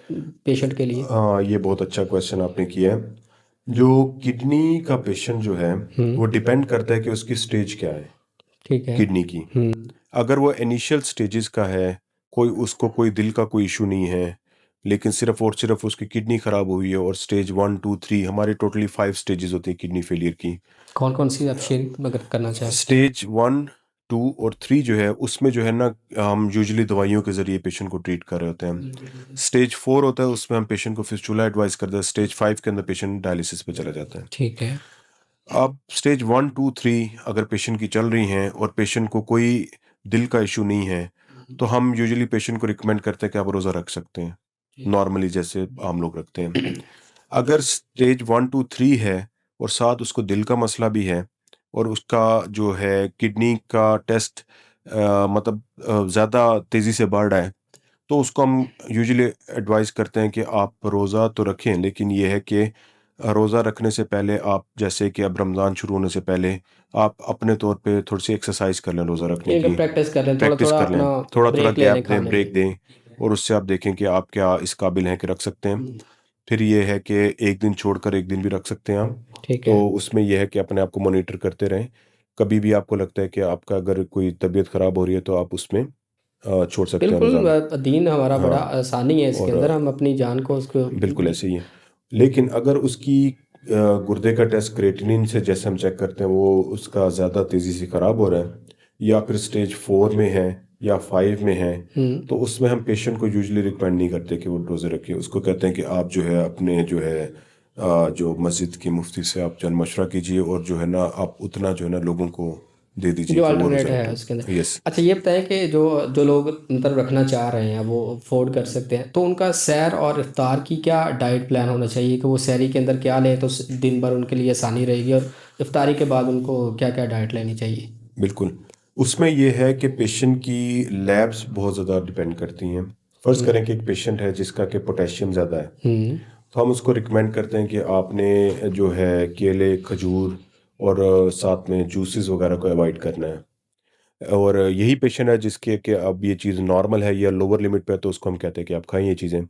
पेशेंट के लिए? हाँ, ये बहुत अच्छा क्वेश्चन आपने किया है। जो किडनी का पेशेंट जो है हुँ, वो डिपेंड करता है कि उसकी स्टेज क्या है ठीक है। किडनी की। हुँ, अगर वो इनिशियल स्टेजेस का है, कोई दिल का कोई इशू नहीं है, लेकिन सिर्फ़ और सिर्फ़ उसकी किडनी ख़राब हुई है, और स्टेज 1, 2, 3 हमारी टोटली 5 स्टेजेस होती हैं किडनी फेलियर की। कौन-कौन सी आप शेयर अगर करना चाहें? स्टेज 1, 2 और 3 जो है उसमें जो है ना हम यूजुअली दवाइयों के ज़रिए पेशेंट को ट्रीट कर रहे होते हैं। स्टेज 4 होता है, उसमें हम पेशेंट को फिस्टुला एडवाइस करते हैं। स्टेज 5 के अंदर पेशेंट डायलिसिस पे चला जाता है। ठीक है। अब स्टेज 1, 2, 3 अगर पेशेंट की चल रही हैं और पेशेंट को कोई दिल का इश्यू नहीं है, तो हम यूजुअली पेशेंट को रिकमेंड करते हैं कि आप रोज़ा रख सकते हैं, नॉर्मली जैसे आम लोग रखते हैं। अगर स्टेज 1, 2, 3 है और साथ उसको दिल का मसला भी है और उसका जो है किडनी का टेस्ट मतलब ज़्यादा तेज़ी से बढ़ रहा है, तो उसको हम यूजुअली एडवाइस करते हैं कि आप रोज़ा तो रखें, लेकिन ये है कि रोज़ा रखने से पहले आप, जैसे कि अब रमज़ान शुरू होने से पहले, आप अपने तौर पे थोड़ी-सी एक्सरसाइज कर लें रोज़ा रखने ठीक है, की। प्रैक्टिस कर लें, प्रैक्टिस थोड़ा-थोड़ा कर लें, अपना थोड़ा-थोड़ा ब्रेक ले गैप लें दें, खाने में। ब्रेक दें, और उससे आप देखें कि आप क्या इस काबिल हैं कि रख सकते हैं। हुँ, फिर ये है कि 1 दिन छोड़कर 1 दिन भी रख सकते हैं आप। ठीक है। तो उसमें ये है कि अपने आप को मॉनिटर करते रहें। कभी भी आपको लगता है कि आपका अगर कोई तबीयत ख़राब हो रही है, तो आप उसमें छोड़ सकते हैं रोज़ा। बिल्कुल दीन हमारा बड़ा हाँ, आसानी है इसके और अंदर, हम अपनी जान को उसको बिल्कुल ऐसे ही है। लेकिन अगर उसकी गुर्दे का टेस्ट क्रेटिनिन से जैसे हम चेक करते हैं वो उसका ज़्यादा तेज़ी से ख़राब हो रहा है, या फिर स्टेज 4 में है या 5 में है, हुँ, तो उसमें हम पेशेंट को यूजुअली रिकमेंड नहीं करते कि वो रोज़े रखें। उसको कहते हैं कि आप जो है अपने जो है जो मस्जिद के मुफ्ती से आप चंद मशवरा कीजिए और जो है ना आप उतना जो है ना लोगों को दे दीजिए जो कि वो अल्टरनेट रोज़ा है रखें। उसके अंदर। यस। अच्छा, ये बताएँ कि जो जो लोग मतलब रखना चाह रहे हैं, वो अफ़ोर्ड कर सकते हैं, तो उनका सैर और इफ़्तार की क्या डाइट प्लान होना चाहिए कि वो सहरी के अंदर क्या लें तो दिन भर उनके लिए आसानी रहेगी और इफ़्तारी के बाद उनको क्या-क्या डाइट लेनी चाहिए? बिल्कुल। उसमें ये है कि पेशेंट की लैब्स बहुत ज़्यादा डिपेंड करती हैं। फ़र्ज़ हुँ, करें कि एक पेशेंट है जिसका कि पोटेशियम ज़्यादा है, हुँ, तो हम उसको रिकमेंड करते हैं कि आपने जो है केले, खजूर और साथ में जूसेस वगैरह को अवॉइड करना है। और यही पेशेंट है जिसके कि अब ये चीज़ नॉर्मल है या लोअर लिमिट पे है, तो उसको हम कहते हैं कि आप खाएँ ये चीज़ें।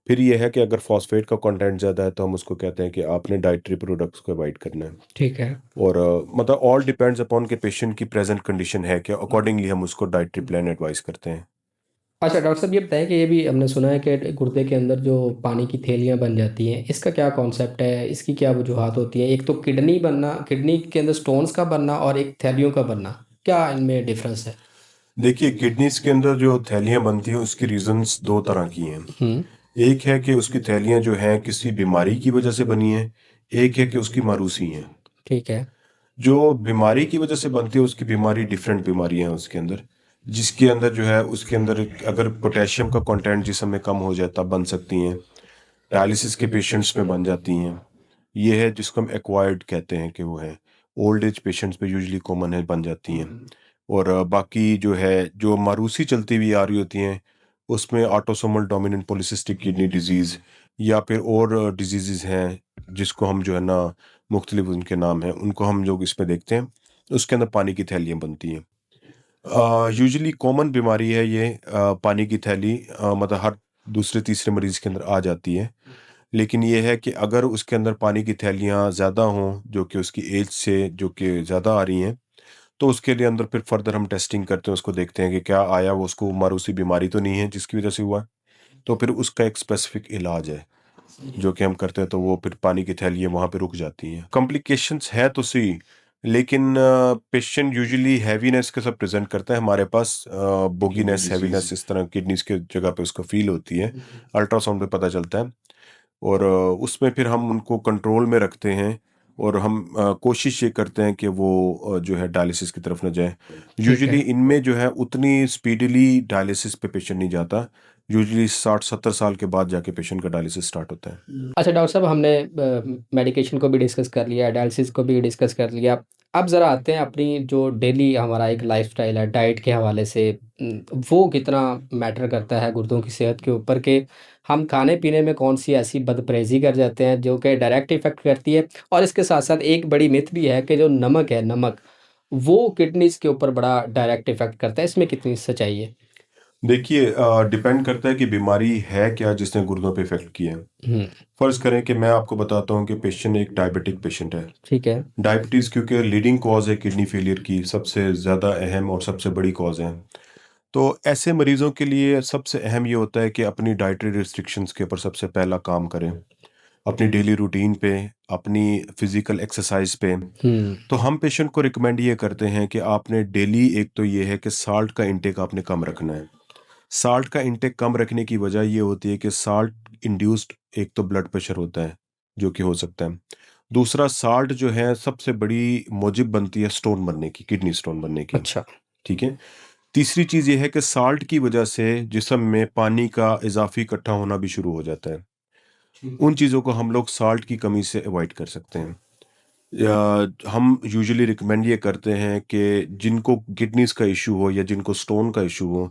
फिर ये है कि अगर फॉस्फेट का कंटेंट ज़्यादा है तो हम उसको कहते हैं कि आपने डाइटरी प्रोडक्ट्स को अवॉइड करना है। ठीक है। और मतलब ऑल डिपेंड्स अपॉन के पेशेंट की प्रेजेंट कंडीशन है कि अकॉर्डिंगली हम उसको डाइटरी प्लान एडवाइस करते हैं। अच्छा डॉक्टर साहब, ये बताएं कि ये भी हमने सुना है कि गुर्दे के अंदर जो पानी की थैलियाँ बन जाती हैं, इसका क्या कॉन्सेप्ट है, इसकी क्या वजूहात होती हैं? एक तो किडनी बनना, किडनी के अंदर स्टोन्स का बनना, और एक थैलियों का बनना, क्या इनमें डिफरेंस है? देखिए, किडनीज के अंदर जो थैलियाँ बनती हैं उसकी रीजंस दो तरह की हैं। हम्म। एक है कि उसकी थैलियाँ जो हैं किसी बीमारी की वजह से बनी हैं, एक है कि उसकी मारूसी हैं। ठीक है। जो बीमारी की वजह से बनती है उसकी बीमारी डिफरेंट बीमारियां हैं उसके अंदर, जिसके अंदर जो है उसके अंदर अगर पोटेशियम का कंटेंट जिसम में कम हो जाए तब बन सकती हैं। डायलिसिस के पेशेंट्स में बन जाती हैं। ये है जिसको हम एक्वायर्ड कहते हैं कि वो है ओल्ड एज पेशेंट्स में यूजुअली कॉमन है, बन जाती हैं। और बाकी जो है जो मारूसी चलती हुई आ रही होती हैं उसमें autosomal dominant polycystic kidney disease या फिर और डिजीज़ हैं जिसको हम जो है ना मुख्तलिफ उनके नाम हैं, उनको हम लोग इसमें देखते हैं। उसके अंदर पानी की थैलियाँ बनती हैं। यूजुअली कॉमन बीमारी है ये, पानी की थैली मतलब हर दूसरे तीसरे मरीज के अंदर आ जाती है। लेकिन ये है कि अगर उसके अंदर पानी की थैलियाँ ज़्यादा हों जो कि उसकी एज से जो कि ज़्यादा आ रही हैं, तो उसके लिए अंदर फिर फर्दर हम टेस्टिंग करते हैं, उसको देखते हैं कि क्या आया वो उसको मारूसी बीमारी तो नहीं है जिसकी वजह से हुआ है। तो फिर उसका एक स्पेसिफिक इलाज है जो कि हम करते हैं, तो वो फिर पानी की थैलियाँ वहाँ पे रुक जाती हैं। कॉम्प्लिकेशंस है तो सही, लेकिन पेशेंट यूजुअली हैवीनेस के साथ प्रेजेंट करता है हमारे पास, बोगीनेस हैवीनेस इस तरह किडनीज के जगह पे उसको फील होती है, अल्ट्रासाउंड पे पता चलता है। और उसमें फिर हम उनको कंट्रोल में रखते हैं और हम कोशिश ये करते हैं कि वो जो है डायलिसिस की तरफ न जाए। ठीक यूजुअली है। इनमें जो है उतनी स्पीडली डायलिसिस पे पेशेंट नहीं जाता। यूजुअली 60-70 साल के बाद जाके पेशेंट का डायलिसिस स्टार्ट होता है। अच्छा डॉक्टर साहब, हमने मेडिकेशन को भी डिस्कस कर लिया, डायलिसिस को भी डिस्कस कर लिया। अब ज़रा आते हैं अपनी जो डेली हमारा एक लाइफस्टाइल है, डाइट के हवाले से वो कितना मैटर करता है गुर्दों की सेहत के ऊपर, कि हम खाने पीने में कौन सी ऐसी बदपरहेज़ी कर जाते हैं जो कि डायरेक्ट इफ़ेक्ट करती है। और इसके साथ साथ एक बड़ी मिथ भी है कि जो नमक है, नमक, वो किडनीज़ के ऊपर बड़ा डायरेक्ट इफ़ेक्ट करता है। इसमें कितनी सच्चाई है? देखिए, डिपेंड करता है कि बीमारी है क्या जिसने गुर्दों पे इफेक्ट किया है। हुँ। फर्ज करें कि मैं आपको बताता हूँ कि पेशेंट एक डायबिटिक पेशेंट है। ठीक है। डायबिटीज़ क्योंकि लीडिंग कॉज है किडनी फेलियर की, सबसे ज़्यादा अहम और सबसे बड़ी कॉज है। तो ऐसे मरीजों के लिए सबसे अहम ये होता है कि अपनी डाइटरी रिस्ट्रिक्शंस के ऊपर सबसे पहला काम करें, अपनी डेली रूटीन पे, अपनी फिजिकल एक्सरसाइज पे। हुँ। तो हम पेशेंट को रिकमेंड ये करते हैं कि आपने डेली, एक तो ये है कि साल्ट का इंटेक आपने कम रखना है। साल्ट का इंटेक कम रखने की वजह ये होती है कि साल्ट इंड्यूस्ड एक तो ब्लड प्रेशर होता है जो कि हो सकता है। दूसरा, साल्ट जो है सबसे बड़ी मौजिब बनती है स्टोन बनने की, किडनी स्टोन बनने की। अच्छा। ठीक है। तीसरी चीज़ ये है कि साल्ट की वजह से जिस्म में पानी का इजाफी इकट्ठा होना भी शुरू हो जाता है। उन चीज़ों को हम लोग साल्ट की कमी से अवॉइड कर सकते हैं। या हम यूजुअली रिकमेंड ये करते हैं कि जिनको किडनीज का इशू हो या जिनको स्टोन का इशू हो,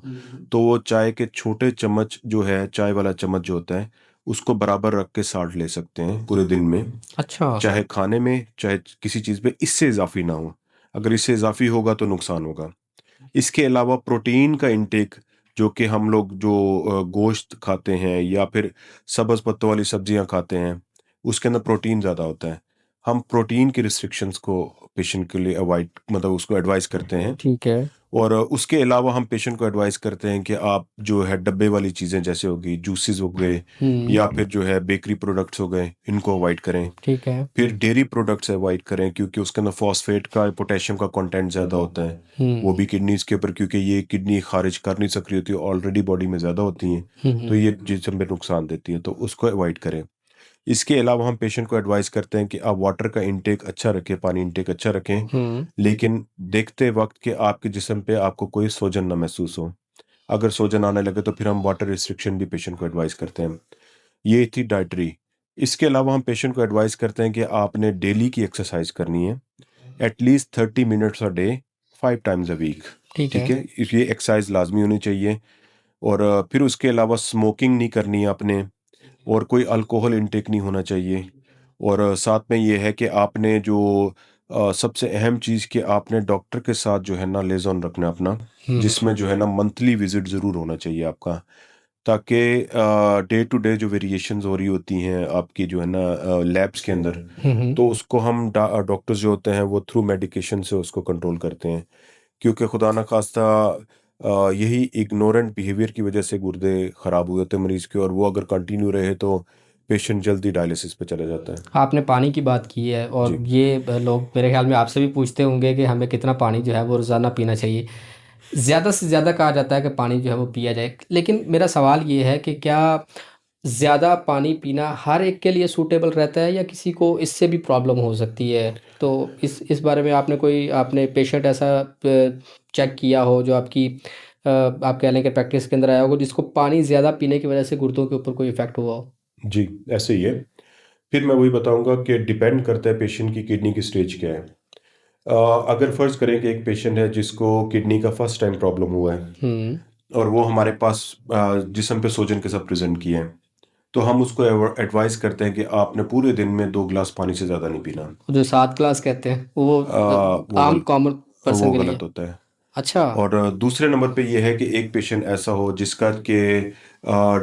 तो वो चाय के छोटे चम्मच जो है, चाय वाला चम्मच जो होता है, उसको बराबर रख के साल्ट ले सकते हैं पूरे दिन में। अच्छा। चाहे खाने में चाहे किसी चीज़ में, इससे इजाफी ना हो। अगर इससे इजाफी होगा तो नुकसान होगा। इसके अलावा प्रोटीन का इंटेक, जो कि हम लोग जो गोश्त खाते हैं या फिर सब्ज़ पत्तों वाली सब्जियां खाते हैं, उसके अंदर प्रोटीन ज़्यादा होता है। हम प्रोटीन की रिस्ट्रिक्शंस को पेशेंट के लिए अवॉइड, मतलब उसको एडवाइस करते हैं। ठीक है। और उसके अलावा हम पेशेंट को एडवाइस करते हैं कि आप जो है डब्बे वाली चीज़ें जैसे हो गई, जूसेस हो गए हुँ। या फिर जो है बेकरी प्रोडक्ट्स हो गए, इनको अवॉइड करें। ठीक है। फिर डेयरी प्रोडक्ट्स अवॉइड करें क्योंकि उसके अंदर फॉस्फेट का, पोटेशियम का कंटेंट ज़्यादा होता है। वो हुँ। भी किडनीज के ऊपर, क्योंकि ये किडनी खारिज कर नहीं सक रही होती, ऑलरेडी बॉडी में ज़्यादा होती हैं, हुँ, तो हुँ। ये जिस्म में नुकसान देती है, तो उसको अवॉइड करें। इसके अलावा हम पेशेंट को एडवाइस करते हैं कि आप वाटर का इंटेक अच्छा रखें, पानी इंटेक अच्छा रखें, हुँ। लेकिन देखते वक्त कि आपके जिस्म पे आपको कोई सोजन ना महसूस हो। अगर सोजन आने लगे तो फिर हम वाटर रिस्ट्रिक्शन भी पेशेंट को एडवाइस करते हैं। ये थी डाइटरी। इसके अलावा हम पेशेंट को एडवाइस करते हैं कि आपने डेली की एक्सरसाइज करनी है, at least 30 minutes a day, 5 times a week. ठीक ठीक है। है, ये एक्सरसाइज लाजमी होनी चाहिए। और फिर उसके अलावा स्मोकिंग नहीं करनी है आपने, और कोई अल्कोहल इंटेक नहीं होना चाहिए। और साथ में ये है कि आपने जो सबसे अहम चीज़ कि आपने डॉक्टर के साथ जो है ना लेज़ॉन रखना अपना, हुँ। जिसमें जो है ना मंथली विजिट ज़रूर होना चाहिए आपका। ताकि डे टू डे जो वेरिएशंस हो रही होती हैं आपकी जो है ना लैब्स के अंदर, हुँ, हुँ। तो उसको हम डॉक्टर्स जो होते हैं वो थ्रू मेडिकेशन से उसको कंट्रोल करते हैं। क्योंकि खुदा न खास्ता यही इग्नोरेंट बिहेवियर की वजह से गुर्दे ख़राब हुए होते हैं मरीज़ के, और वो अगर कंटिन्यू रहे तो पेशेंट जल्दी डायलिसिस पे चला जाता है। आपने पानी की बात की है और जी। ये लोग मेरे ख़्याल में आपसे भी पूछते होंगे कि हमें कितना पानी जो है वो रोज़ाना पीना चाहिए। ज़्यादा से ज़्यादा कहा जाता है कि पानी जो है वो पिया जाए। लेकिन मेरा सवाल ये है कि क्या ज़्यादा पानी पीना हर एक के लिए सूटेबल रहता है या किसी को इससे भी प्रॉब्लम हो सकती है? तो इस बारे में आपने पेशेंट ऐसा चेक किया हो जो आप कह लें कि प्रैक्टिस के अंदर आया होगा जिसको पानी ज़्यादा पीने की वज़ह से गुर्दों के ऊपर कोई इफ़ेक्ट हुआ हो? जी, ऐसे ही है। फिर मैं वही बताऊँगा कि डिपेंड करता है पेशेंट की किडनी की स्टेज क्या है। अगर फ़र्ज़ करें कि एक पेशेंट है जिसको किडनी का फर्स्ट टाइम प्रॉब्लम हुआ है हुँ। और वो हमारे पास जिस्म पे सोजन के साथ प्रेज़ेंट किए हैं, तो हम उसको एडवाइस करते हैं कि आपने पूरे दिन में 2 गिलास पानी से ज़्यादा नहीं पीना। जो 7 क्लास कहते हैं, वो वो आम गलत कॉमन पर्सन वो के लिए। गलत होता है। अच्छा। और दूसरे नंबर पे ये है कि एक पेशेंट ऐसा हो जिसका कि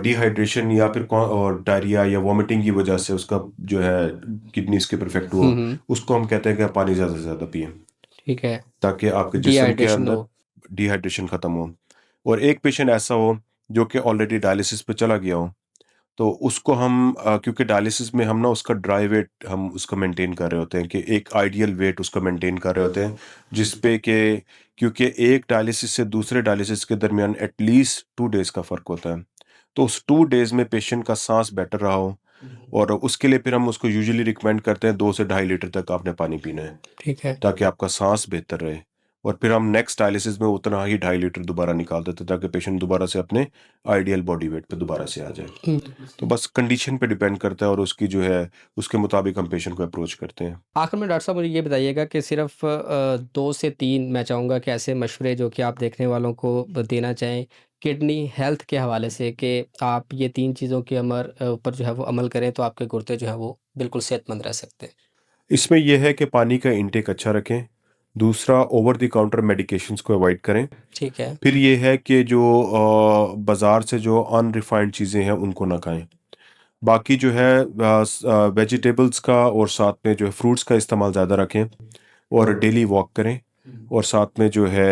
डिहाइड्रेशन या फिर और डायरिया या वॉमिटिंग की वजह से उसका जो है किडनीज के पर इफेक्ट हुँ, हुआ, हुँ। उसको हम कहते हैं कि आप पानी ज़्यादा से ज़्यादा पिए, ठीक है। ताकि आपके जिस्म के डिहाइड्रेशन अंदर हो। डिहाइड्रेशन ख़त्म हो। और एक पेशेंट ऐसा हो जो कि ऑलरेडी डायलिसिस पे चला गया हो, तो उसको हम क्योंकि डायलिसिस में हम ना उसका ड्राई वेट हम उसका मेंटेन कर रहे होते हैं कि एक आइडियल वेट उसका मेंटेन कर रहे होते हैं, जिस पे कि क्योंकि एक डायलिसिस से दूसरे डायलिसिस के दरमियान एटलीस्ट 2 डेज़ का फ़र्क होता है। तो उस 2 डेज़ में पेशेंट का साँस बेटर रहा हो, और उसके लिए फिर हम उसको यूजुअली रिकमेंड करते हैं 2 से ढाई लीटर तक आपने पानी पीना है, ठीक है। ताकि आपका साँस बेहतर रहे। और फिर हम नेक्स्ट डायलिसिस में उतना ही ढाई लीटर दोबारा निकाल देते हैं, ताकि पेशेंट दोबारा से अपने आइडियल बॉडी वेट पे दोबारा से आ जाए। बिल्कुल तो सही। बस कंडीशन पे डिपेंड करता है और उसकी जो है, उसके मुताबिक हम पेशेंट को अप्रोच करते हैं। आखिर में डॉक्टर साहब मुझे ये बताइएगा कि सिर्फ़ 2 से 3 मैं चाहूँगा कि ऐसे मशवरे जो कि आप देखने वालों को देना चाहें, किडनी हेल्थ के हवाले से कि आप ये 3 चीज़ों के ऊपर जो है वो अमल करें तो आपके गुर्दे जो हैं वो बिल्कुल सेहतमंद रह सकते हैं। इसमें यह है कि पानी का इंटेक अच्छा रखें, दूसरा ओवर द काउंटर मेडिकेशंस को अवॉइड करें, ठीक है। फिर ये है कि जो बाज़ार से जो अनरिफाइंड चीज़ें हैं उनको ना खाएँ। बाकी जो है वेजिटेबल्स का और साथ में जो है फ्रूट्स का इस्तेमाल ज़्यादा रखें, और डेली वॉक करें, और साथ में जो है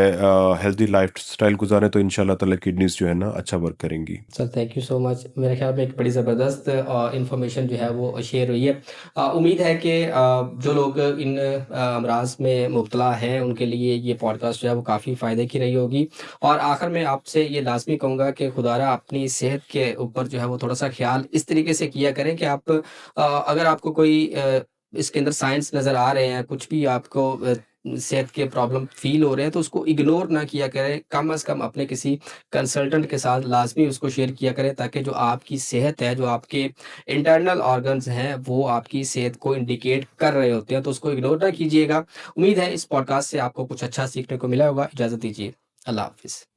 हेल्दी लाइफ़स्टाइल गुज़ारें, तो इंशाल्लाह ताला किडनीज़ जो है ना अच्छा वर्क करेंगी। Sir thank you so much. मेरे ख़्याल में एक बड़ी ज़बरदस्त इन्फॉर्मेशन जो है वो शेयर हुई है। उम्मीद है कि जो लोग इन अमराज़ में मुब्तला हैं उनके लिए ये पॉडकास्ट जो है वो काफ़ी फ़ायदे की रही होगी। और आखिर में आपसे ये लाज़मी कहूँगा कि खुदारा अपनी सेहत के ऊपर जो है वो थोड़ा-सा ख़्याल इस तरीके से किया करें कि अगर आपको कोई इसके अंदर साइंस नज़र आ रहे हैं, कुछ भी आपको सेहत के प्रॉब्लम फ़ील हो रहे हैं तो उसको इग्नोर ना किया करें। कम से कम अपने किसी कंसल्टेंट के साथ लाज़मी उसको शेयर किया करें ताकि जो आपकी सेहत है, जो आपके इंटरनल ऑर्गन्स हैं, वो आपकी सेहत को इंडिकेट कर रहे होते हैं, तो उसको इग्नोर ना कीजिएगा। उम्मीद है इस पॉडकास्ट से आपको कुछ अच्छा सीखने को मिला होगा। इजाज़त दीजिए। अल्लाह हाफ़िज़।